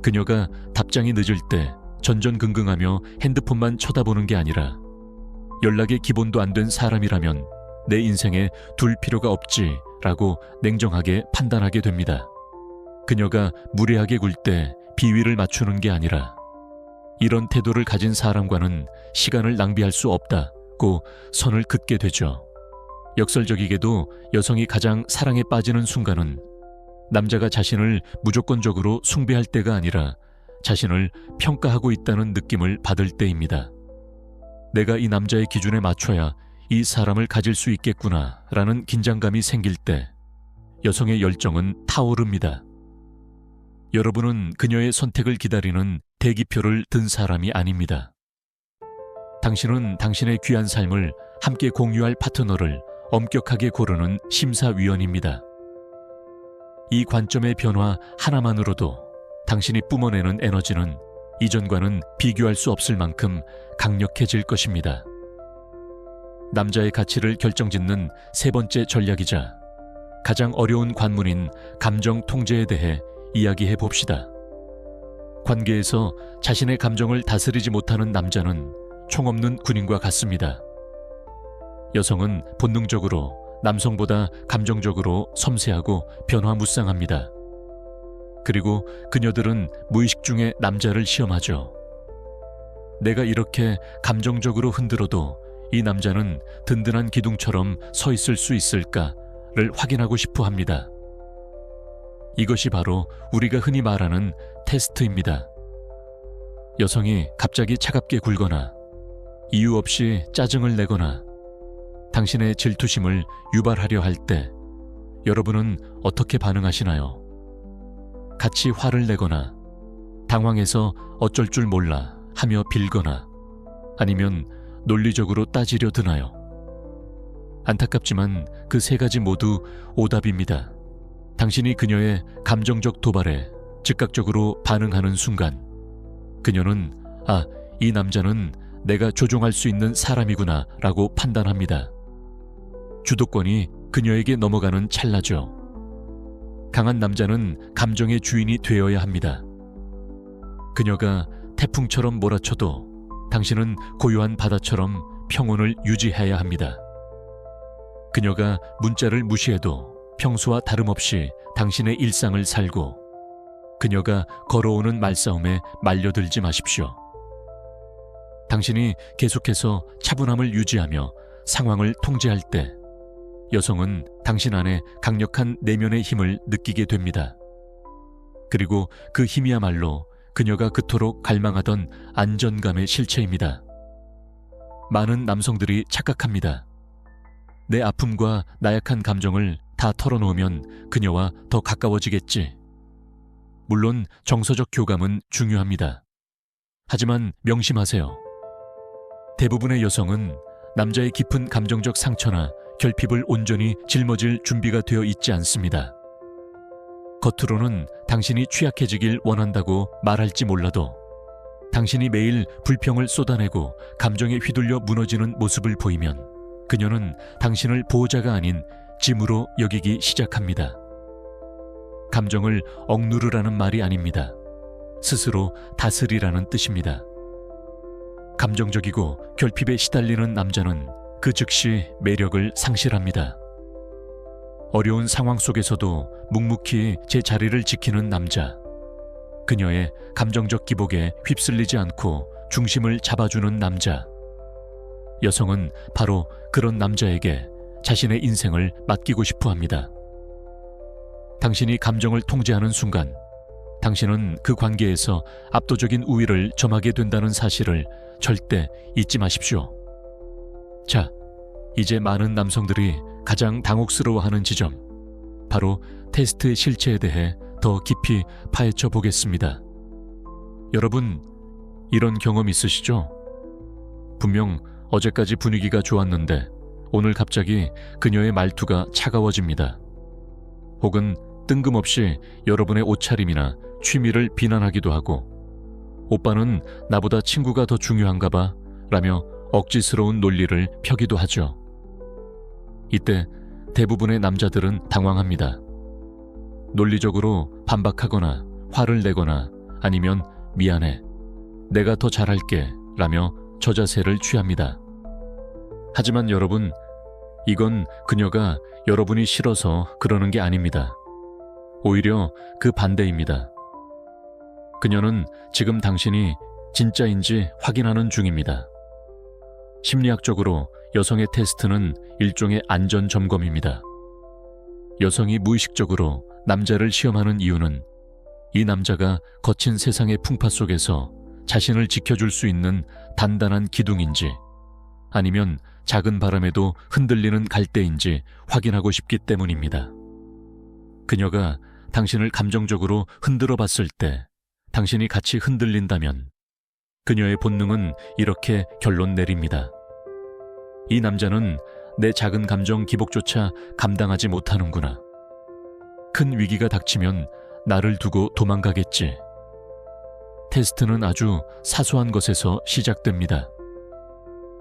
A: 그녀가 답장이 늦을 때 전전긍긍하며 핸드폰만 쳐다보는 게 아니라 연락의 기본도 안 된 사람이라면 내 인생에 둘 필요가 없지라고 냉정하게 판단하게 됩니다. 그녀가 무례하게 굴 때 비위를 맞추는 게 아니라 이런 태도를 가진 사람과는 시간을 낭비할 수 없다고 선을 긋게 되죠. 역설적이게도 여성이 가장 사랑에 빠지는 순간은 남자가 자신을 무조건적으로 숭배할 때가 아니라 자신을 평가하고 있다는 느낌을 받을 때입니다. 내가 이 남자의 기준에 맞춰야 이 사람을 가질 수 있겠구나 라는 긴장감이 생길 때 여성의 열정은 타오릅니다. 여러분은 그녀의 선택을 기다리는 대기표를 든 사람이 아닙니다. 당신은 당신의 귀한 삶을 함께 공유할 파트너를 엄격하게 고르는 심사위원입니다. 이 관점의 변화 하나만으로도 당신이 뿜어내는 에너지는 이전과는 비교할 수 없을 만큼 강력해질 것입니다. 남자의 가치를 결정짓는 세 번째 전략이자 가장 어려운 관문인 감정 통제에 대해 이야기해 봅시다. 관계에서 자신의 감정을 다스리지 못하는 남자는 총없는 군인과 같습니다. 여성은 본능적으로 남성보다 감정적으로 섬세하고 변화무쌍합니다. 그리고 그녀들은 무의식 중에 남자를 시험하죠. 내가 이렇게 감정적으로 흔들어도 이 남자는 든든한 기둥처럼 서 있을 수 있을까를 확인하고 싶어 합니다. 이것이 바로 우리가 흔히 말하는 테스트입니다. 여성이 갑자기 차갑게 굴거나 이유 없이 짜증을 내거나 당신의 질투심을 유발하려 할 때 여러분은 어떻게 반응하시나요? 같이 화를 내거나 당황해서 어쩔 줄 몰라 하며 빌거나 아니면 논리적으로 따지려 드나요? 안타깝지만 그 세 가지 모두 오답입니다. 당신이 그녀의 감정적 도발에 즉각적으로 반응하는 순간 그녀는 이 남자는 내가 조종할 수 있는 사람이구나 라고 판단합니다. 주도권이 그녀에게 넘어가는 찰나죠. 강한 남자는 감정의 주인이 되어야 합니다. 그녀가 태풍처럼 몰아쳐도 당신은 고요한 바다처럼 평온을 유지해야 합니다. 그녀가 문자를 무시해도 평소와 다름없이 당신의 일상을 살고 그녀가 걸어오는 말싸움에 말려들지 마십시오. 당신이 계속해서 차분함을 유지하며 상황을 통제할 때 여성은 당신 안에 강력한 내면의 힘을 느끼게 됩니다. 그리고 그 힘이야말로 그녀가 그토록 갈망하던 안전감의 실체입니다. 많은 남성들이 착각합니다. 내 아픔과 나약한 감정을 다 털어놓으면 그녀와 더 가까워지겠지. 물론 정서적 교감은 중요합니다. 하지만 명심하세요. 대부분의 여성은 남자의 깊은 감정적 상처나 결핍을 온전히 짊어질 준비가 되어 있지 않습니다. 겉으로는 당신이 취약해지길 원한다고 말할지 몰라도 당신이 매일 불평을 쏟아내고 감정에 휘둘려 무너지는 모습을 보이면 그녀는 당신을 보호자가 아닌 짐으로 여기기 시작합니다. 감정을 억누르라는 말이 아닙니다. 스스로 다스리라는 뜻입니다. 감정적이고 결핍에 시달리는 남자는 그 즉시 매력을 상실합니다. 어려운 상황 속에서도 묵묵히 제 자리를 지키는 남자, 그녀의 감정적 기복에 휩쓸리지 않고 중심을 잡아주는 남자. 여성은 바로 그런 남자에게 자신의 인생을 맡기고 싶어 합니다. 당신이 감정을 통제하는 순간 당신은 그 관계에서 압도적인 우위를 점하게 된다는 사실을 절대 잊지 마십시오. 자, 이제 많은 남성들이 가장 당혹스러워하는 지점, 바로 테스트의 실체에 대해 더 깊이 파헤쳐 보겠습니다. 여러분, 이런 경험 있으시죠? 분명 어제까지 분위기가 좋았는데 오늘 갑자기 그녀의 말투가 차가워집니다. 혹은 뜬금없이 여러분의 옷차림이나 취미를 비난하기도 하고 오빠는 나보다 친구가 더 중요한가 봐 라며 억지스러운 논리를 펴기도 하죠. 이때 대부분의 남자들은 당황합니다. 논리적으로 반박하거나 화를 내거나 아니면 미안해, 내가 더 잘할게 라며 저자세를 취합니다. 하지만 여러분, 이건 그녀가 여러분이 싫어서 그러는 게 아닙니다. 오히려 그 반대입니다. 그녀는 지금 당신이 진짜인지 확인하는 중입니다. 심리학적으로 여성의 테스트는 일종의 안전 점검입니다. 여성이 무의식적으로 남자를 시험하는 이유는 이 남자가 거친 세상의 풍파 속에서 자신을 지켜줄 수 있는 단단한 기둥인지 아니면 작은 바람에도 흔들리는 갈대인지 확인하고 싶기 때문입니다. 그녀가 당신을 감정적으로 흔들어 봤을 때 당신이 같이 흔들린다면 그녀의 본능은 이렇게 결론 내립니다. 이 남자는 내 작은 감정 기복조차 감당하지 못하는구나. 큰 위기가 닥치면 나를 두고 도망가겠지. 테스트는 아주 사소한 것에서 시작됩니다.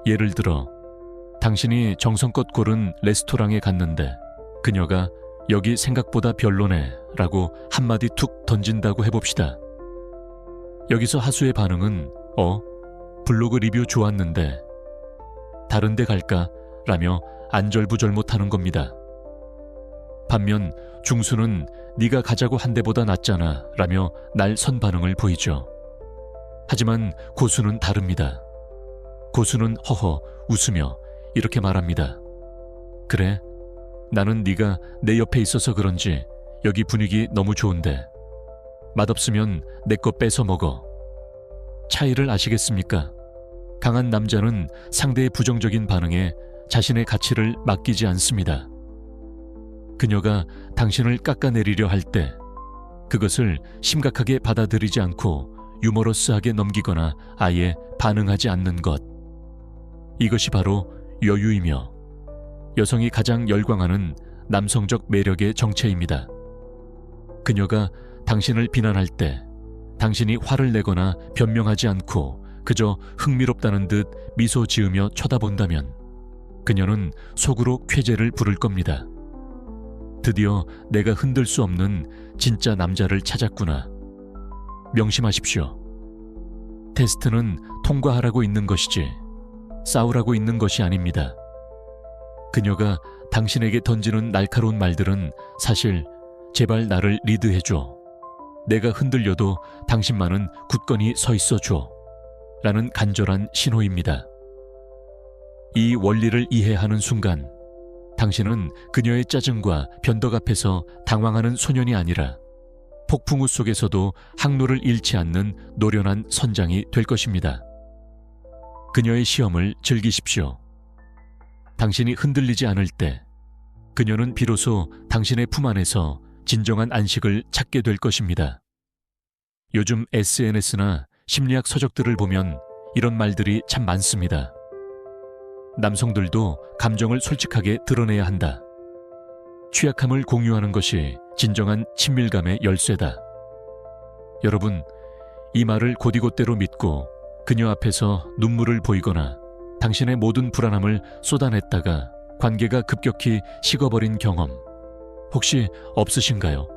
A: 예를 들어 당신이 정성껏 고른 레스토랑에 갔는데 그녀가 여기 생각보다 별로네 라고 한마디 툭 던진다고 해봅시다. 여기서 하수의 반응은 블로그 리뷰 좋았는데 다른 데 갈까? 라며 안절부절 못하는 겁니다. 반면 중수는 네가 가자고 한 데보다 낫잖아 라며 날 선 반응을 보이죠. 하지만 고수는 다릅니다. 고수는 허허 웃으며 이렇게 말합니다. 그래, 나는 네가 내 옆에 있어서 그런지 여기 분위기 너무 좋은데 맛없으면 내 거 뺏어 먹어. 차이를 아시겠습니까? 강한 남자는 상대의 부정적인 반응에 자신의 가치를 맡기지 않습니다. 그녀가 당신을 깎아내리려 할 때 그것을 심각하게 받아들이지 않고 유머러스하게 넘기거나 아예 반응하지 않는 것. 이것이 바로 여유이며 여성이 가장 열광하는 남성적 매력의 정체입니다. 그녀가 당신을 비난할 때 당신이 화를 내거나 변명하지 않고 그저 흥미롭다는 듯 미소 지으며 쳐다본다면 그녀는 속으로 쾌재를 부를 겁니다. 드디어 내가 흔들 수 없는 진짜 남자를 찾았구나. 명심하십시오. 테스트는 통과하라고 있는 것이지 싸우라고 있는 것이 아닙니다. 그녀가 당신에게 던지는 날카로운 말들은 사실 제발 나를 리드해줘. 내가 흔들려도 당신만은 굳건히 서 있어줘. 라는 간절한 신호입니다. 이 원리를 이해하는 순간 당신은 그녀의 짜증과 변덕 앞에서 당황하는 소년이 아니라 폭풍우 속에서도 항로를 잃지 않는 노련한 선장이 될 것입니다. 그녀의 시험을 즐기십시오. 당신이 흔들리지 않을 때 그녀는 비로소 당신의 품 안에서 진정한 안식을 찾게 될 것입니다. 요즘 SNS나 심리학 서적들을 보면 이런 말들이 참 많습니다. 남성들도 감정을 솔직하게 드러내야 한다. 취약함을 공유하는 것이 진정한 친밀감의 열쇠다. 여러분, 이 말을 곧이곧대로 믿고 그녀 앞에서 눈물을 보이거나 당신의 모든 불안함을 쏟아냈다가 관계가 급격히 식어버린 경험 혹시 없으신가요?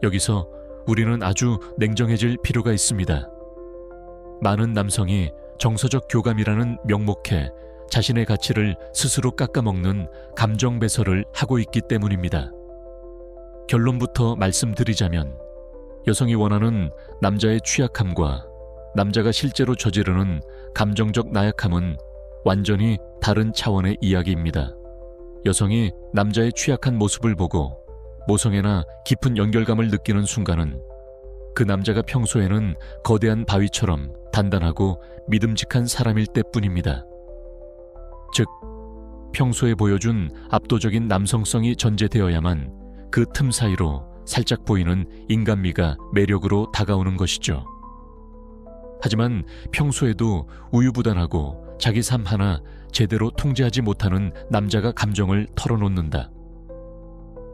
A: 여기서 우리는 아주 냉정해질 필요가 있습니다. 많은 남성이 정서적 교감이라는 명목해 자신의 가치를 스스로 깎아먹는 감정 배설을 하고 있기 때문입니다. 결론부터 말씀드리자면 여성이 원하는 남자의 취약함과 남자가 실제로 저지르는 감정적 나약함은 완전히 다른 차원의 이야기입니다. 여성이 남자의 취약한 모습을 보고 모성애나 깊은 연결감을 느끼는 순간은 그 남자가 평소에는 거대한 바위처럼 단단하고 믿음직한 사람일 때뿐입니다. 즉, 평소에 보여준 압도적인 남성성이 전제되어야만 그 틈 사이로 살짝 보이는 인간미가 매력으로 다가오는 것이죠. 하지만 평소에도 우유부단하고 자기 삶 하나 제대로 통제하지 못하는 남자가 감정을 털어놓는다.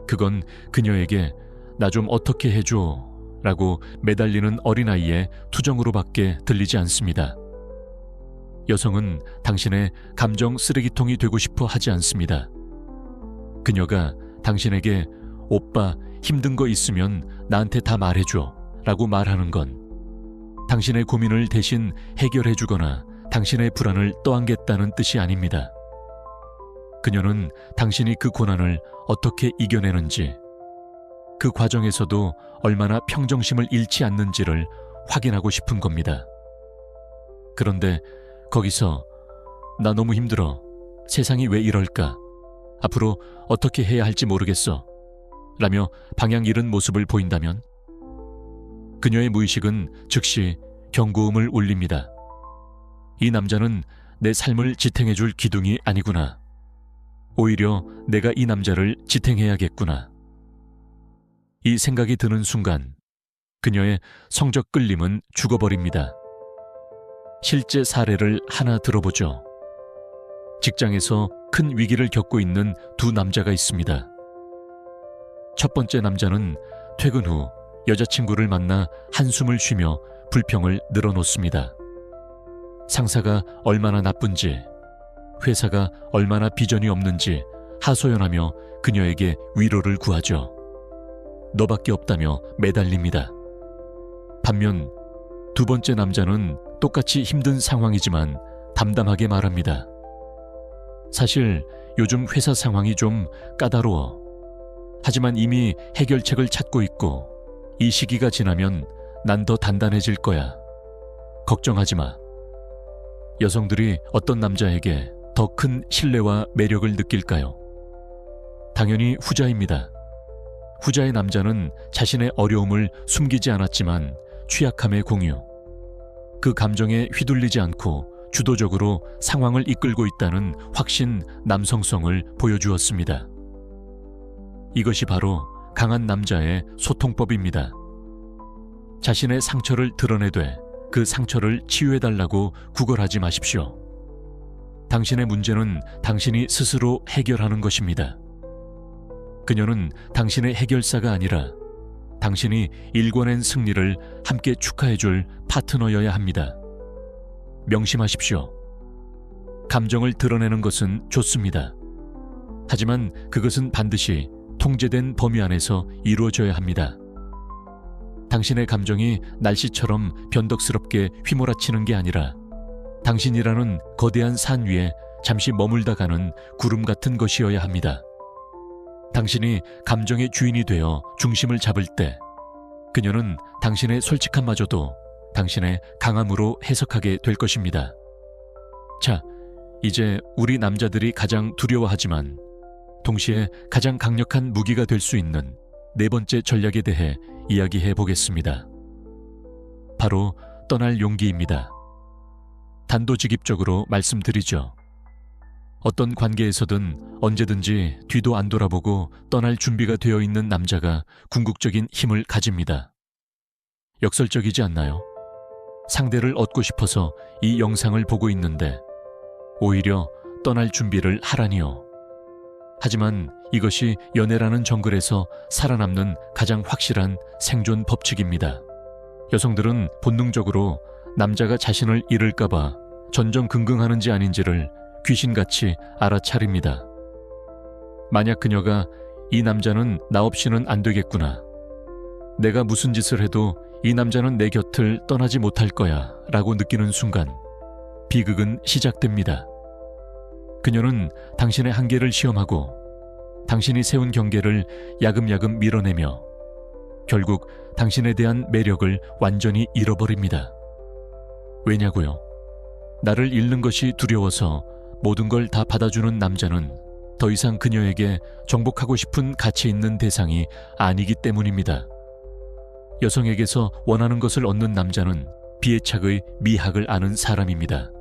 A: 그건 그녀에게 나 좀 어떻게 해줘 라고 매달리는 어린아이의 투정으로밖에 들리지 않습니다. 여성은 당신의 감정 쓰레기통이 되고 싶어 하지 않습니다. 그녀가 당신에게 오빠 힘든 거 있으면 나한테 다 말해줘 라고 말하는 건 당신의 고민을 대신 해결해주거나 당신의 불안을 떠안겠다는 뜻이 아닙니다. 그녀는 당신이 그 고난을 어떻게 이겨내는지, 그 과정에서도 얼마나 평정심을 잃지 않는지를 확인하고 싶은 겁니다. 그런데 거기서 나 너무 힘들어. 세상이 왜 이럴까? 앞으로 어떻게 해야 할지 모르겠어. 라며 방향 잃은 모습을 보인다면 그녀의 무의식은 즉시 경고음을 울립니다. 이 남자는 내 삶을 지탱해줄 기둥이 아니구나. 오히려 내가 이 남자를 지탱해야겠구나. 이 생각이 드는 순간 그녀의 성적 끌림은 죽어버립니다. 실제 사례를 하나 들어보죠. 직장에서 큰 위기를 겪고 있는 두 남자가 있습니다. 첫 번째 남자는 퇴근 후 여자친구를 만나 한숨을 쉬며 불평을 늘어놓습니다. 상사가 얼마나 나쁜지, 회사가 얼마나 비전이 없는지 하소연하며 그녀에게 위로를 구하죠. 너밖에 없다며 매달립니다. 반면 두 번째 남자는 똑같이 힘든 상황이지만 담담하게 말합니다. 사실 요즘 회사 상황이 좀 까다로워. 하지만 이미 해결책을 찾고 있고 이 시기가 지나면 난 더 단단해질 거야. 걱정하지 마. 여성들이 어떤 남자에게 더 큰 신뢰와 매력을 느낄까요? 당연히 후자입니다. 후자의 남자는 자신의 어려움을 숨기지 않았지만 취약함의 공유, 그 감정에 휘둘리지 않고 주도적으로 상황을 이끌고 있다는 확신 남성성을 보여주었습니다. 이것이 바로 강한 남자의 소통법입니다. 자신의 상처를 드러내되 그 상처를 치유해달라고 구걸하지 마십시오. 당신의 문제는 당신이 스스로 해결하는 것입니다. 그녀는 당신의 해결사가 아니라 당신이 일궈낸 승리를 함께 축하해줄 파트너여야 합니다. 명심하십시오. 감정을 드러내는 것은 좋습니다. 하지만 그것은 반드시 통제된 범위 안에서 이루어져야 합니다. 당신의 감정이 날씨처럼 변덕스럽게 휘몰아치는 게 아니라 당신이라는 거대한 산 위에 잠시 머물다 가는 구름 같은 것이어야 합니다. 당신이 감정의 주인이 되어 중심을 잡을 때 그녀는 당신의 솔직함마저도 당신의 강함으로 해석하게 될 것입니다. 자, 이제 우리 남자들이 가장 두려워하지만 동시에 가장 강력한 무기가 될 수 있는 네 번째 전략에 대해 이야기해 보겠습니다. 바로 떠날 용기입니다. 단도직입적으로 말씀드리죠. 어떤 관계에서든 언제든지 뒤도 안 돌아보고 떠날 준비가 되어 있는 남자가 궁극적인 힘을 가집니다. 역설적이지 않나요? 상대를 얻고 싶어서 이 영상을 보고 있는데 오히려 떠날 준비를 하라니요. 하지만 이것이 연애라는 정글에서 살아남는 가장 확실한 생존 법칙입니다. 여성들은 본능적으로 남자가 자신을 잃을까봐 전전긍긍하는지 아닌지를 귀신같이 알아차립니다. 만약 그녀가 이 남자는 나 없이는 안 되겠구나, 내가 무슨 짓을 해도 이 남자는 내 곁을 떠나지 못할 거야 라고 느끼는 순간 비극은 시작됩니다. 그녀는 당신의 한계를 시험하고 당신이 세운 경계를 야금야금 밀어내며 결국 당신에 대한 매력을 완전히 잃어버립니다. 왜냐고요? 나를 잃는 것이 두려워서 모든 걸 다 받아주는 남자는 더 이상 그녀에게 정복하고 싶은 가치 있는 대상이 아니기 때문입니다. 여성에게서 원하는 것을 얻는 남자는 비애착의 미학을 아는 사람입니다.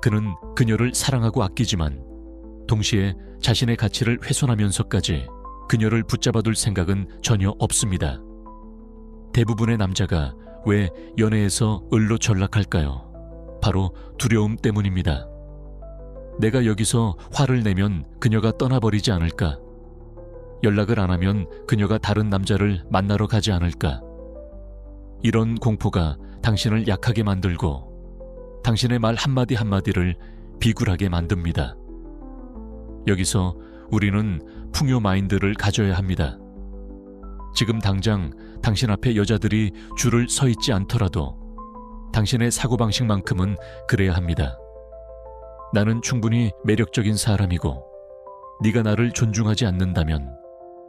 A: 그는 그녀를 사랑하고 아끼지만 동시에 자신의 가치를 훼손하면서까지 그녀를 붙잡아둘 생각은 전혀 없습니다. 대부분의 남자가 왜 연애에서 을로 전락할까요? 바로 두려움 때문입니다. 내가 여기서 화를 내면 그녀가 떠나버리지 않을까? 연락을 안 하면 그녀가 다른 남자를 만나러 가지 않을까? 이런 공포가 당신을 약하게 만들고 당신의 말 한마디 한마디를 비굴하게 만듭니다. 여기서 우리는 풍요 마인드를 가져야 합니다. 지금 당장 당신 앞에 여자들이 줄을 서 있지 않더라도 당신의 사고방식만큼은 그래야 합니다. 나는 충분히 매력적인 사람이고 네가 나를 존중하지 않는다면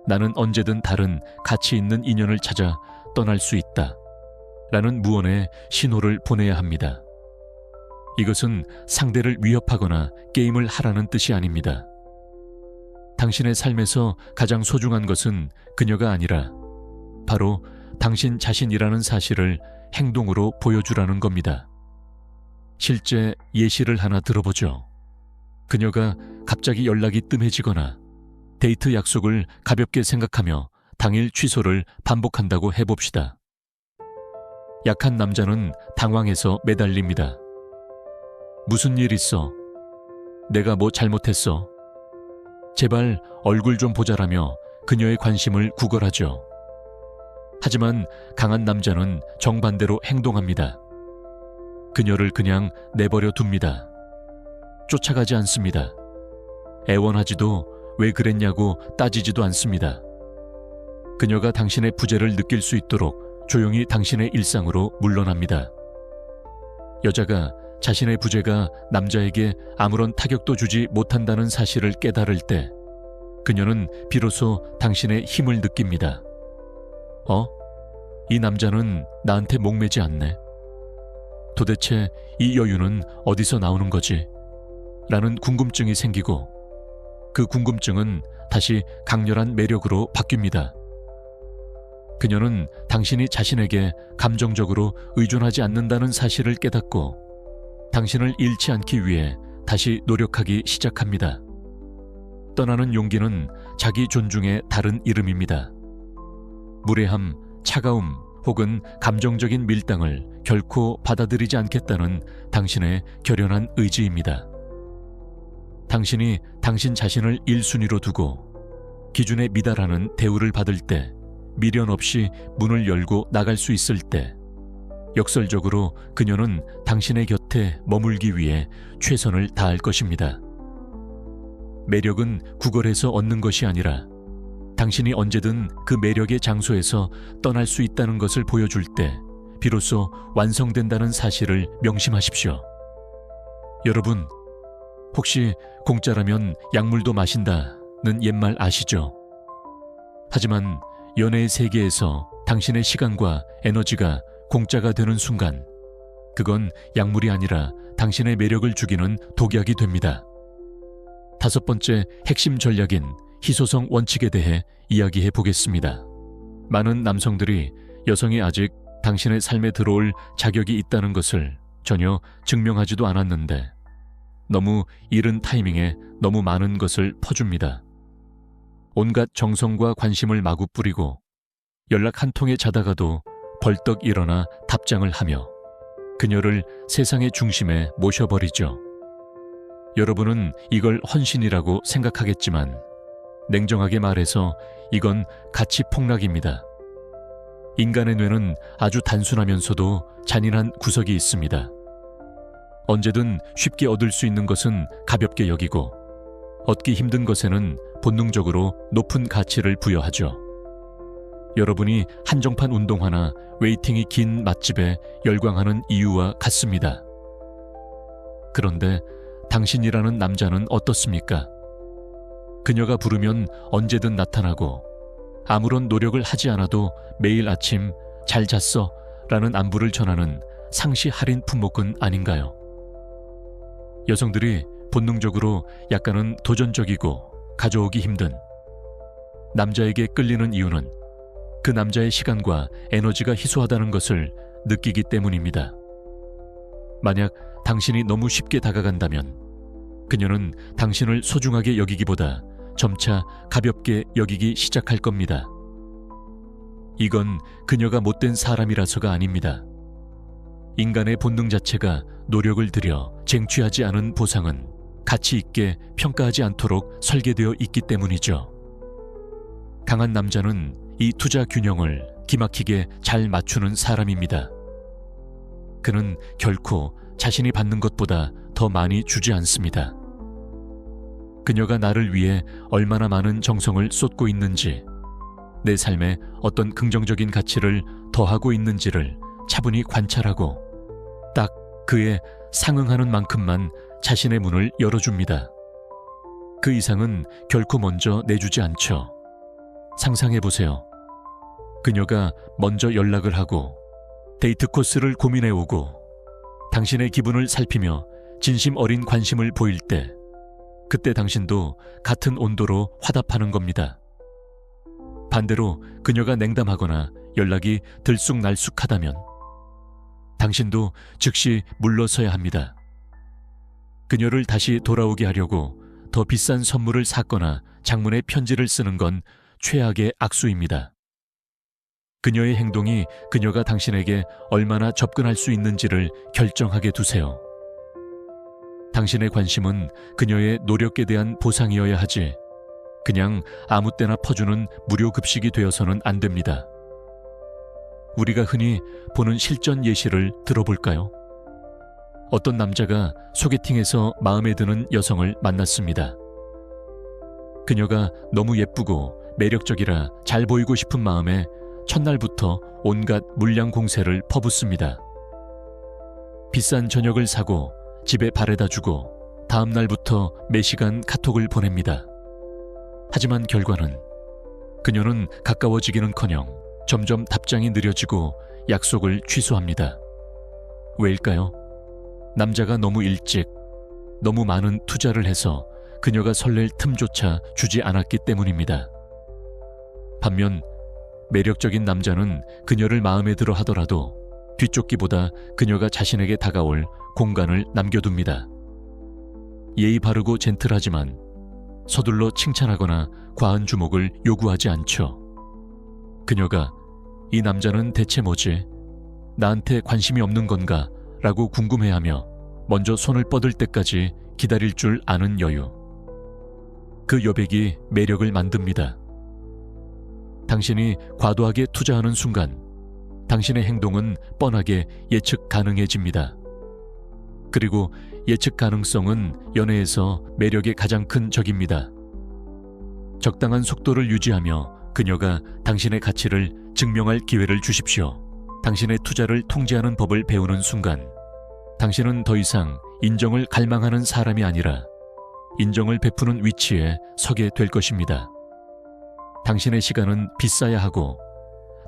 A: 나는 언제든 다른 가치 있는 인연을 찾아 떠날 수 있다 라는 무언의 신호를 보내야 합니다. 이것은 상대를 위협하거나 게임을 하라는 뜻이 아닙니다. 당신의 삶에서 가장 소중한 것은 그녀가 아니라 바로 당신 자신이라는 사실을 행동으로 보여주라는 겁니다. 실제 예시를 하나 들어보죠. 그녀가 갑자기 연락이 뜸해지거나 데이트 약속을 가볍게 생각하며 당일 취소를 반복한다고 해봅시다. 약한 남자는 당황해서 매달립니다. 무슨 일 있어? 내가 뭐 잘못했어? 제발 얼굴 좀 보자라며 그녀의 관심을 구걸하죠. 하지만 강한 남자는 정반대로 행동합니다. 그녀를 그냥 내버려 둡니다. 쫓아가지 않습니다. 애원하지도 왜 그랬냐고 따지지도 않습니다. 그녀가 당신의 부재를 느낄 수 있도록 조용히 당신의 일상으로 물러납니다. 여자가 자신의 부재가 남자에게 아무런 타격도 주지 못한다는 사실을 깨달을 때 그녀는 비로소 당신의 힘을 느낍니다. 이 남자는 나한테 목매지 않네. 도대체 이 여유는 어디서 나오는 거지? 라는 궁금증이 생기고 그 궁금증은 다시 강렬한 매력으로 바뀝니다. 그녀는 당신이 자신에게 감정적으로 의존하지 않는다는 사실을 깨닫고 당신을 잃지 않기 위해 다시 노력하기 시작합니다. 떠나는 용기는 자기 존중의 다른 이름입니다. 무례함, 차가움 혹은 감정적인 밀당을 결코 받아들이지 않겠다는 당신의 결연한 의지입니다. 당신이 당신 자신을 1순위로 두고 기준에 미달하는 대우를 받을 때, 미련 없이 문을 열고 나갈 수 있을 때 역설적으로 그녀는 당신의 곁에 머물기 위해 최선을 다할 것입니다. 매력은 구걸해서 얻는 것이 아니라 당신이 언제든 그 매력의 장소에서 떠날 수 있다는 것을 보여줄 때 비로소 완성된다는 사실을 명심하십시오. 여러분, 혹시 공짜라면 약물도 마신다는 옛말 아시죠? 하지만 연애의 세계에서 당신의 시간과 에너지가 공짜가 되는 순간 그건 약물이 아니라 당신의 매력을 죽이는 독약이 됩니다. 5번째 핵심 전략인 희소성 원칙에 대해 이야기해 보겠습니다. 많은 남성들이 여성이 아직 당신의 삶에 들어올 자격이 있다는 것을 전혀 증명하지도 않았는데 너무 이른 타이밍에 너무 많은 것을 퍼줍니다. 온갖 정성과 관심을 마구 뿌리고 연락 한 통에 자다가도 벌떡 일어나 답장을 하며 그녀를 세상의 중심에 모셔버리죠. 여러분은 이걸 헌신이라고 생각하겠지만 냉정하게 말해서 이건 가치 폭락입니다. 인간의 뇌는 아주 단순하면서도 잔인한 구석이 있습니다. 언제든 쉽게 얻을 수 있는 것은 가볍게 여기고 얻기 힘든 것에는 본능적으로 높은 가치를 부여하죠. 여러분이 한정판 운동화나 웨이팅이 긴 맛집에 열광하는 이유와 같습니다. 그런데 당신이라는 남자는 어떻습니까? 그녀가 부르면 언제든 나타나고 아무런 노력을 하지 않아도 매일 아침 잘 잤어 라는 안부를 전하는 상시 할인 품목은 아닌가요? 여성들이 본능적으로 약간은 도전적이고 가져오기 힘든 남자에게 끌리는 이유는 그 남자의 시간과 에너지가 희소하다는 것을 느끼기 때문입니다. 만약 당신이 너무 쉽게 다가간다면 그녀는 당신을 소중하게 여기기보다 점차 가볍게 여기기 시작할 겁니다. 이건 그녀가 못된 사람이라서가 아닙니다. 인간의 본능 자체가 노력을 들여 쟁취하지 않은 보상은 가치 있게 평가하지 않도록 설계되어 있기 때문이죠. 강한 남자는 이 투자 균형을 기막히게 잘 맞추는 사람입니다. 그는 결코 자신이 받는 것보다 더 많이 주지 않습니다. 그녀가 나를 위해 얼마나 많은 정성을 쏟고 있는지, 내 삶에 어떤 긍정적인 가치를 더하고 있는지를 차분히 관찰하고 딱 그에 상응하는 만큼만 자신의 문을 열어줍니다. 그 이상은 결코 먼저 내주지 않죠. 상상해보세요. 그녀가 먼저 연락을 하고 데이트 코스를 고민해오고 당신의 기분을 살피며 진심 어린 관심을 보일 때 그때 당신도 같은 온도로 화답하는 겁니다. 반대로 그녀가 냉담하거나 연락이 들쑥날쑥하다면 당신도 즉시 물러서야 합니다. 그녀를 다시 돌아오게 하려고 더 비싼 선물을 샀거나 장문의 편지를 쓰는 건 최악의 악수입니다. 그녀의 행동이 그녀가 당신에게 얼마나 접근할 수 있는지를 결정하게 두세요. 당신의 관심은 그녀의 노력에 대한 보상이어야 하지 그냥 아무 때나 퍼주는 무료 급식이 되어서는 안 됩니다. 우리가 흔히 보는 실전 예시를 들어볼까요? 어떤 남자가 소개팅에서 마음에 드는 여성을 만났습니다. 그녀가 너무 예쁘고 매력적이라 잘 보이고 싶은 마음에 첫날부터 온갖 물량 공세를 퍼붓습니다. 비싼 저녁을 사고 집에 바래다 주고 다음 날부터 매시간 카톡을 보냅니다. 하지만 결과는 그녀는 가까워지기는커녕 점점 답장이 느려지고 약속을 취소합니다. 왜일까요? 남자가 너무 일찍, 너무 많은 투자를 해서 그녀가 설렐 틈조차 주지 않았기 때문입니다. 반면 매력적인 남자는 그녀를 마음에 들어 하더라도 뒤쫓기보다 그녀가 자신에게 다가올 공간을 남겨둡니다. 예의 바르고 젠틀하지만 서둘러 칭찬하거나 과한 주목을 요구하지 않죠. 그녀가 이 남자는 대체 뭐지? 나한테 관심이 없는 건가? 라고 궁금해하며 먼저 손을 뻗을 때까지 기다릴 줄 아는 여유. 그 여백이 매력을 만듭니다. 당신이 과도하게 투자하는 순간 당신의 행동은 뻔하게 예측 가능해집니다. 그리고 예측 가능성은 연애에서 매력의 가장 큰 적입니다. 적당한 속도를 유지하며 그녀가 당신의 가치를 증명할 기회를 주십시오. 당신의 투자를 통제하는 법을 배우는 순간 당신은 더 이상 인정을 갈망하는 사람이 아니라 인정을 베푸는 위치에 서게 될 것입니다. 당신의 시간은 비싸야 하고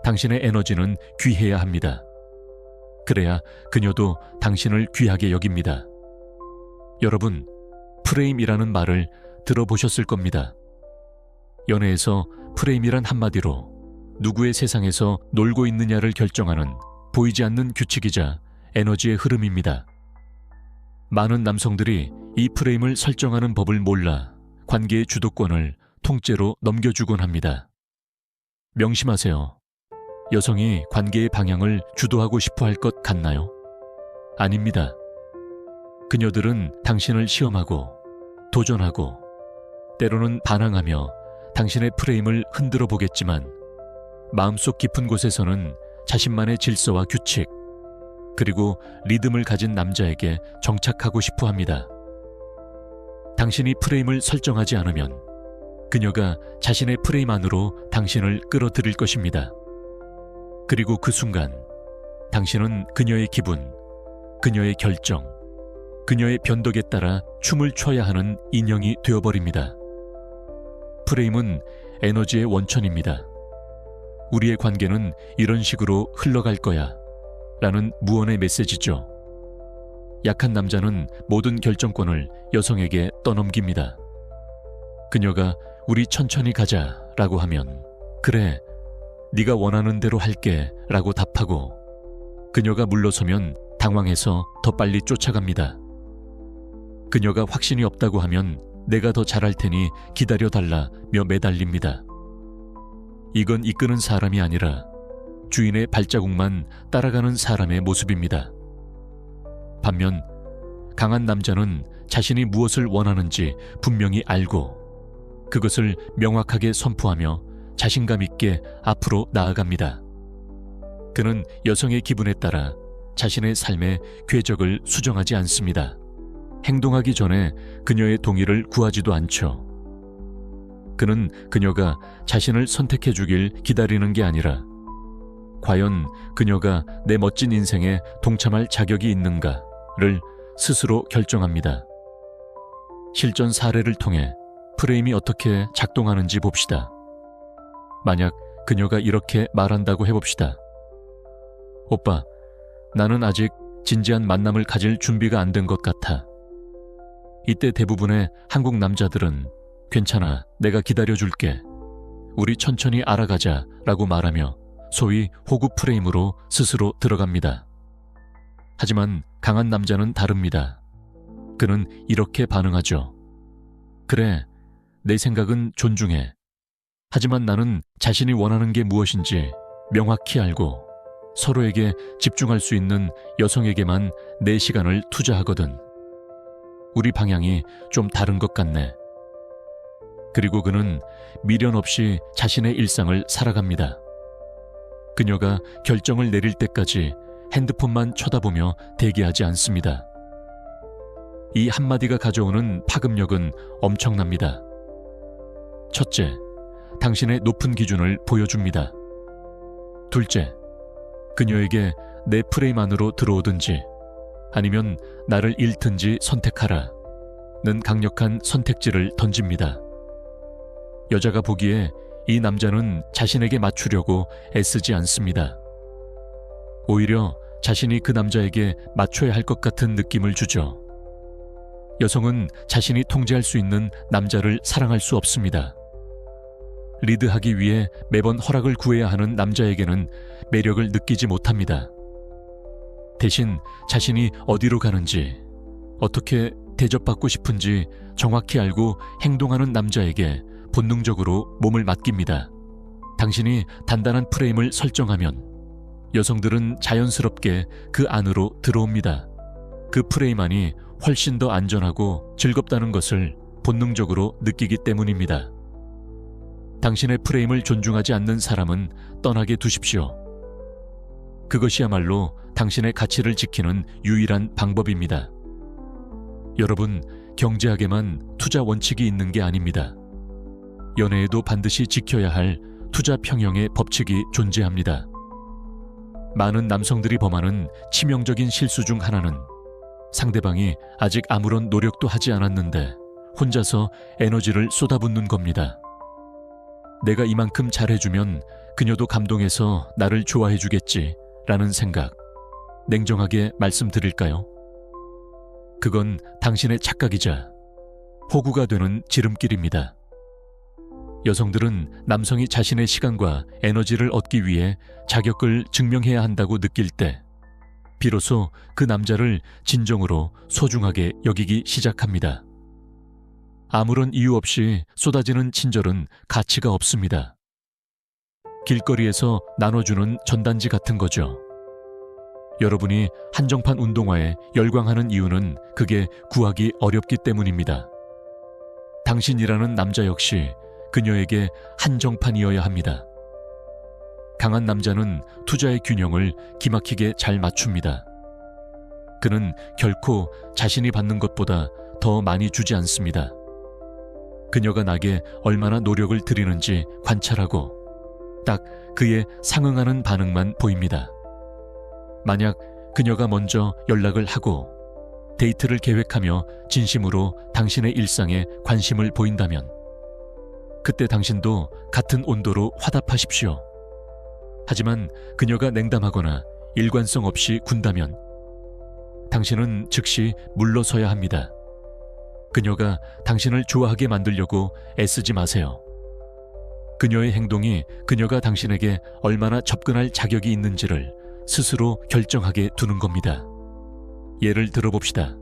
A: 당신의 에너지는 귀해야 합니다. 그래야 그녀도 당신을 귀하게 여깁니다. 여러분, 프레임이라는 말을 들어보셨을 겁니다. 연애에서 프레임이란 한마디로 누구의 세상에서 놀고 있느냐를 결정하는 보이지 않는 규칙이자 에너지의 흐름입니다. 많은 남성들이 이 프레임을 설정하는 법을 몰라 관계의 주도권을 통째로 넘겨주곤 합니다. 명심하세요. 여성이 관계의 방향을 주도하고 싶어 할 것 같나요? 아닙니다. 그녀들은 당신을 시험하고 도전하고 때로는 반항하며 당신의 프레임을 흔들어 보겠지만 마음속 깊은 곳에서는 자신만의 질서와 규칙 그리고 리듬을 가진 남자에게 정착하고 싶어 합니다. 당신이 프레임을 설정하지 않으면 그녀가 자신의 프레임 안으로 당신을 끌어들일 것입니다. 그리고 그 순간 당신은 그녀의 기분, 그녀의 결정, 그녀의 변덕에 따라 춤을 춰야 하는 인형이 되어버립니다. 프레임은 에너지의 원천입니다. 우리의 관계는 이런 식으로 흘러갈 거야 라는 무언의 메시지죠. 약한 남자는 모든 결정권을 여성에게 떠넘깁니다. 그녀가 우리 천천히 가자 라고 하면 그래, 네가 원하는 대로 할게 라고 답하고 그녀가 물러서면 당황해서 더 빨리 쫓아갑니다. 그녀가 확신이 없다고 하면 내가 더 잘할 테니 기다려달라며 매달립니다. 이건 이끄는 사람이 아니라 주인의 발자국만 따라가는 사람의 모습입니다. 반면 강한 남자는 자신이 무엇을 원하는지 분명히 알고 그것을 명확하게 선포하며 자신감 있게 앞으로 나아갑니다. 그는 여성의 기분에 따라 자신의 삶의 궤적을 수정하지 않습니다. 행동하기 전에 그녀의 동의를 구하지도 않죠. 그는 그녀가 자신을 선택해 주길 기다리는 게 아니라 과연 그녀가 내 멋진 인생에 동참할 자격이 있는가를 스스로 결정합니다. 실전 사례를 통해 프레임이 어떻게 작동하는지 봅시다. 만약 그녀가 이렇게 말한다고 해봅시다. 오빠, 나는 아직 진지한 만남을 가질 준비가 안 된 것 같아. 이때 대부분의 한국 남자들은 괜찮아, 내가 기다려줄게. 우리 천천히 알아가자 라고 말하며 소위 호구 프레임으로 스스로 들어갑니다. 하지만 강한 남자는 다릅니다. 그는 이렇게 반응하죠. 그래, 내 생각은 존중해. 하지만 나는 자신이 원하는 게 무엇인지 명확히 알고 서로에게 집중할 수 있는 여성에게만 내 시간을 투자하거든. 우리 방향이 좀 다른 것 같네. 그리고 그는 미련 없이 자신의 일상을 살아갑니다. 그녀가 결정을 내릴 때까지 핸드폰만 쳐다보며 대기하지 않습니다. 이 한마디가 가져오는 파급력은 엄청납니다. 첫째, 당신의 높은 기준을 보여줍니다. 둘째, 그녀에게 내 프레임 안으로 들어오든지 아니면 나를 잃든지 선택하라 는 강력한 선택지를 던집니다. 여자가 보기에 이 남자는 자신에게 맞추려고 애쓰지 않습니다. 오히려 자신이 그 남자에게 맞춰야 할 것 같은 느낌을 주죠. 여성은 자신이 통제할 수 있는 남자를 사랑할 수 없습니다. 리드하기 위해 매번 허락을 구해야 하는 남자에게는 매력을 느끼지 못합니다. 대신 자신이 어디로 가는지, 어떻게 대접받고 싶은지 정확히 알고 행동하는 남자에게 본능적으로 몸을 맡깁니다. 당신이 단단한 프레임을 설정하면 여성들은 자연스럽게 그 안으로 들어옵니다. 그 프레임 안이 훨씬 더 안전하고 즐겁다는 것을 본능적으로 느끼기 때문입니다. 당신의 프레임을 존중하지 않는 사람은 떠나게 두십시오. 그것이야말로 당신의 가치를 지키는 유일한 방법입니다. 여러분, 경제학에만 투자 원칙이 있는 게 아닙니다. 연애에도 반드시 지켜야 할 투자 평형의 법칙이 존재합니다. 많은 남성들이 범하는 치명적인 실수 중 하나는 상대방이 아직 아무런 노력도 하지 않았는데 혼자서 에너지를 쏟아붓는 겁니다. 내가 이만큼 잘해주면 그녀도 감동해서 나를 좋아해주겠지 라는 생각, 냉정하게 말씀드릴까요? 그건 당신의 착각이자 호구가 되는 지름길입니다. 여성들은 남성이 자신의 시간과 에너지를 얻기 위해 자격을 증명해야 한다고 느낄 때 비로소 그 남자를 진정으로 소중하게 여기기 시작합니다. 아무런 이유 없이 쏟아지는 친절은 가치가 없습니다. 길거리에서 나눠주는 전단지 같은 거죠. 여러분이 한정판 운동화에 열광하는 이유는 그게 구하기 어렵기 때문입니다. 당신이라는 남자 역시 그녀에게 한정판이어야 합니다. 강한 남자는 투자의 균형을 기막히게 잘 맞춥니다. 그는 결코 자신이 받는 것보다 더 많이 주지 않습니다. 그녀가 나에게 얼마나 노력을 들이는지 관찰하고 딱 그에 상응하는 반응만 보입니다. 만약 그녀가 먼저 연락을 하고 데이트를 계획하며 진심으로 당신의 일상에 관심을 보인다면 그때 당신도 같은 온도로 화답하십시오. 하지만 그녀가 냉담하거나 일관성 없이 군다면 당신은 즉시 물러서야 합니다. 그녀가 당신을 좋아하게 만들려고 애쓰지 마세요. 그녀의 행동이 그녀가 당신에게 얼마나 접근할 자격이 있는지를 스스로 결정하게 두는 겁니다. 예를 들어봅시다.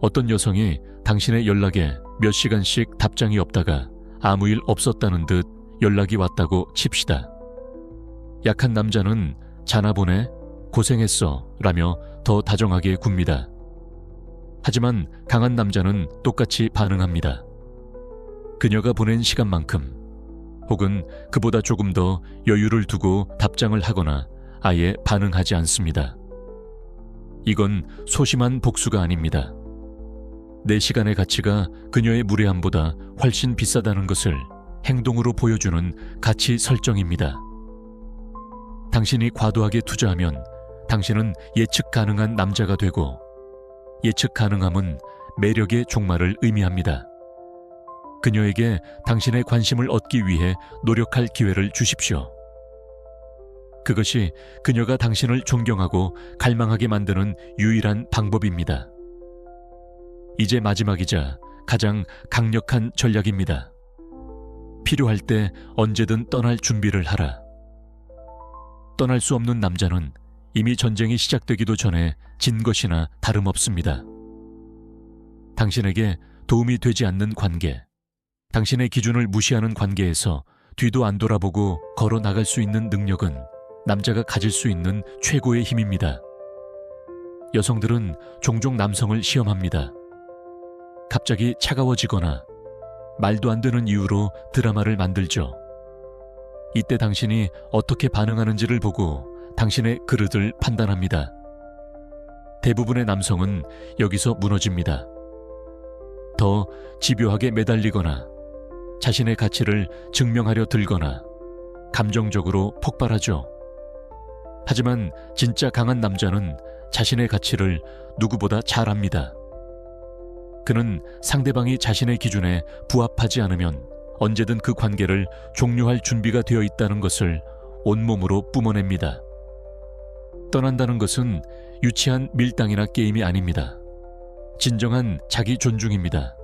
A: 어떤 여성이 당신의 연락에 몇 시간씩 답장이 없다가 아무 일 없었다는 듯 연락이 왔다고 칩시다. 약한 남자는 자나 보네, 고생했어 라며 더 다정하게 굽니다. 하지만 강한 남자는 똑같이 반응합니다. 그녀가 보낸 시간만큼 혹은 그보다 조금 더 여유를 두고 답장을 하거나 아예 반응하지 않습니다. 이건 소심한 복수가 아닙니다. 내 시간의 가치가 그녀의 무례함보다 훨씬 비싸다는 것을 행동으로 보여주는 가치 설정입니다. 당신이 과도하게 투자하면 당신은 예측 가능한 남자가 되고 예측 가능함은 매력의 종말을 의미합니다. 그녀에게 당신의 관심을 얻기 위해 노력할 기회를 주십시오. 그것이 그녀가 당신을 존경하고 갈망하게 만드는 유일한 방법입니다. 이제 마지막이자 가장 강력한 전략입니다. 필요할 때 언제든 떠날 준비를 하라. 떠날 수 없는 남자는 이미 전쟁이 시작되기도 전에 진 것이나 다름없습니다. 당신에게 도움이 되지 않는 관계, 당신의 기준을 무시하는 관계에서 뒤도 안 돌아보고 걸어 나갈 수 있는 능력은 남자가 가질 수 있는 최고의 힘입니다. 여성들은 종종 남성을 시험합니다. 갑자기 차가워지거나 말도 안 되는 이유로 드라마를 만들죠. 이때 당신이 어떻게 반응하는지를 보고 당신의 그릇을 판단합니다. 대부분의 남성은 여기서 무너집니다. 더 집요하게 매달리거나 자신의 가치를 증명하려 들거나 감정적으로 폭발하죠. 하지만 진짜 강한 남자는 자신의 가치를 누구보다 잘 압니다. 그는 상대방이 자신의 기준에 부합하지 않으면 언제든 그 관계를 종료할 준비가 되어 있다는 것을 온몸으로 뿜어냅니다. 떠난다는 것은 유치한 밀당이나 게임이 아닙니다. 진정한 자기 존중입니다.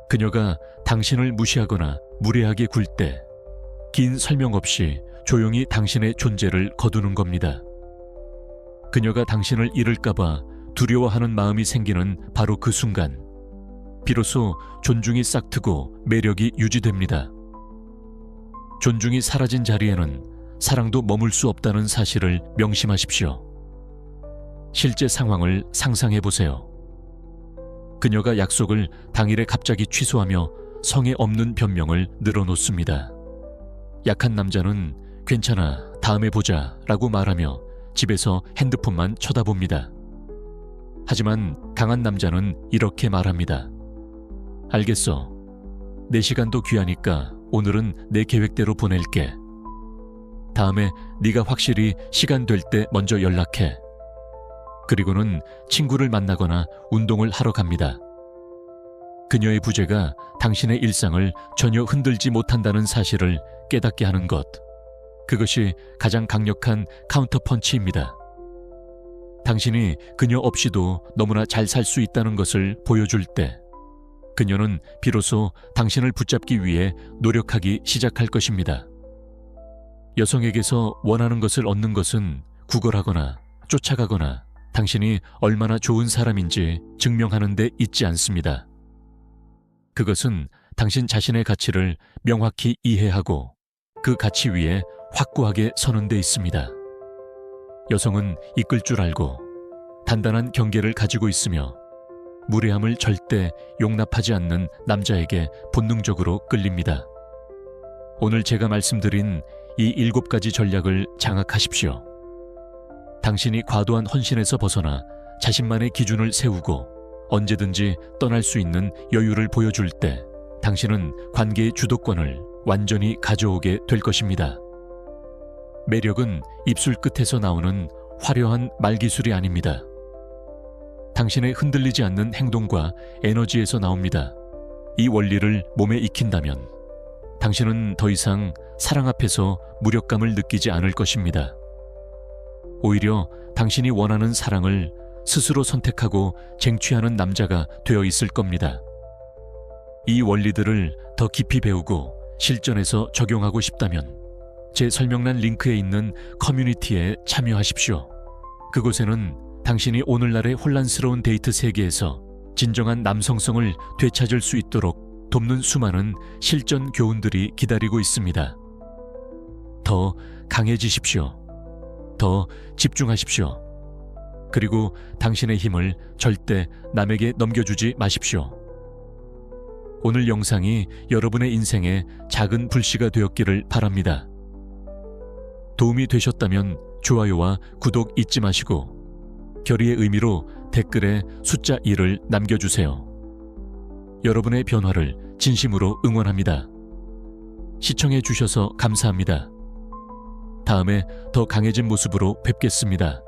A: 그녀가 당신을 무시하거나 무례하게 굴 때 긴 설명 없이 조용히 당신의 존재를 거두는 겁니다. 그녀가 당신을 잃을까봐 두려워하는 마음이 생기는 바로 그 순간 비로소 존중이 싹트고 매력이 유지됩니다. 존중이 사라진 자리에는 사랑도 머물 수 없다는 사실을 명심하십시오. 실제 상황을 상상해 보세요. 그녀가 약속을 당일에 갑자기 취소하며 성에 없는 변명을 늘어놓습니다. 약한 남자는 괜찮아, 다음에 보자 라고 말하며 집에서 핸드폰만 쳐다봅니다. 하지만 강한 남자는 이렇게 말합니다. 알겠어. 내 시간도 귀하니까 오늘은 내 계획대로 보낼게. 다음에 네가 확실히 시간 될 때 먼저 연락해. 그리고는 친구를 만나거나 운동을 하러 갑니다. 그녀의 부재가 당신의 일상을 전혀 흔들지 못한다는 사실을 깨닫게 하는 것. 그것이 가장 강력한 카운터펀치입니다. 당신이 그녀 없이도 너무나 잘 살 수 있다는 것을 보여줄 때 그녀는 비로소 당신을 붙잡기 위해 노력하기 시작할 것입니다. 여성에게서 원하는 것을 얻는 것은 구걸하거나 쫓아가거나 당신이 얼마나 좋은 사람인지 증명하는 데 있지 않습니다. 그것은 당신 자신의 가치를 명확히 이해하고 그 가치 위에 확고하게 서는 데 있습니다. 여성은 이끌 줄 알고 단단한 경계를 가지고 있으며 무례함을 절대 용납하지 않는 남자에게 본능적으로 끌립니다. 오늘 제가 말씀드린 이 7가지 전략을 장악하십시오. 당신이 과도한 헌신에서 벗어나 자신만의 기준을 세우고 언제든지 떠날 수 있는 여유를 보여줄 때 당신은 관계의 주도권을 완전히 가져오게 될 것입니다. 매력은 입술 끝에서 나오는 화려한 말기술이 아닙니다. 당신의 흔들리지 않는 행동과 에너지에서 나옵니다. 이 원리를 몸에 익힌다면 당신은 더 이상 사랑 앞에서 무력감을 느끼지 않을 것입니다. 오히려 당신이 원하는 사랑을 스스로 선택하고 쟁취하는 남자가 되어 있을 겁니다. 이 원리들을 더 깊이 배우고 실전에서 적용하고 싶다면 제 설명란 링크에 있는 커뮤니티에 참여하십시오. 그곳에는 당신이 오늘날의 혼란스러운 데이트 세계에서 진정한 남성성을 되찾을 수 있도록 돕는 수많은 실전 교훈들이 기다리고 있습니다. 더 강해지십시오. 더 집중하십시오. 그리고 당신의 힘을 절대 남에게 넘겨주지 마십시오. 오늘 영상이 여러분의 인생에 작은 불씨가 되었기를 바랍니다. 도움이 되셨다면 좋아요와 구독 잊지 마시고 결의의 의미로 댓글에 숫자 1을 남겨주세요. 여러분의 변화를 진심으로 응원합니다. 시청해 주셔서 감사합니다. 다음에 더 강해진 모습으로 뵙겠습니다.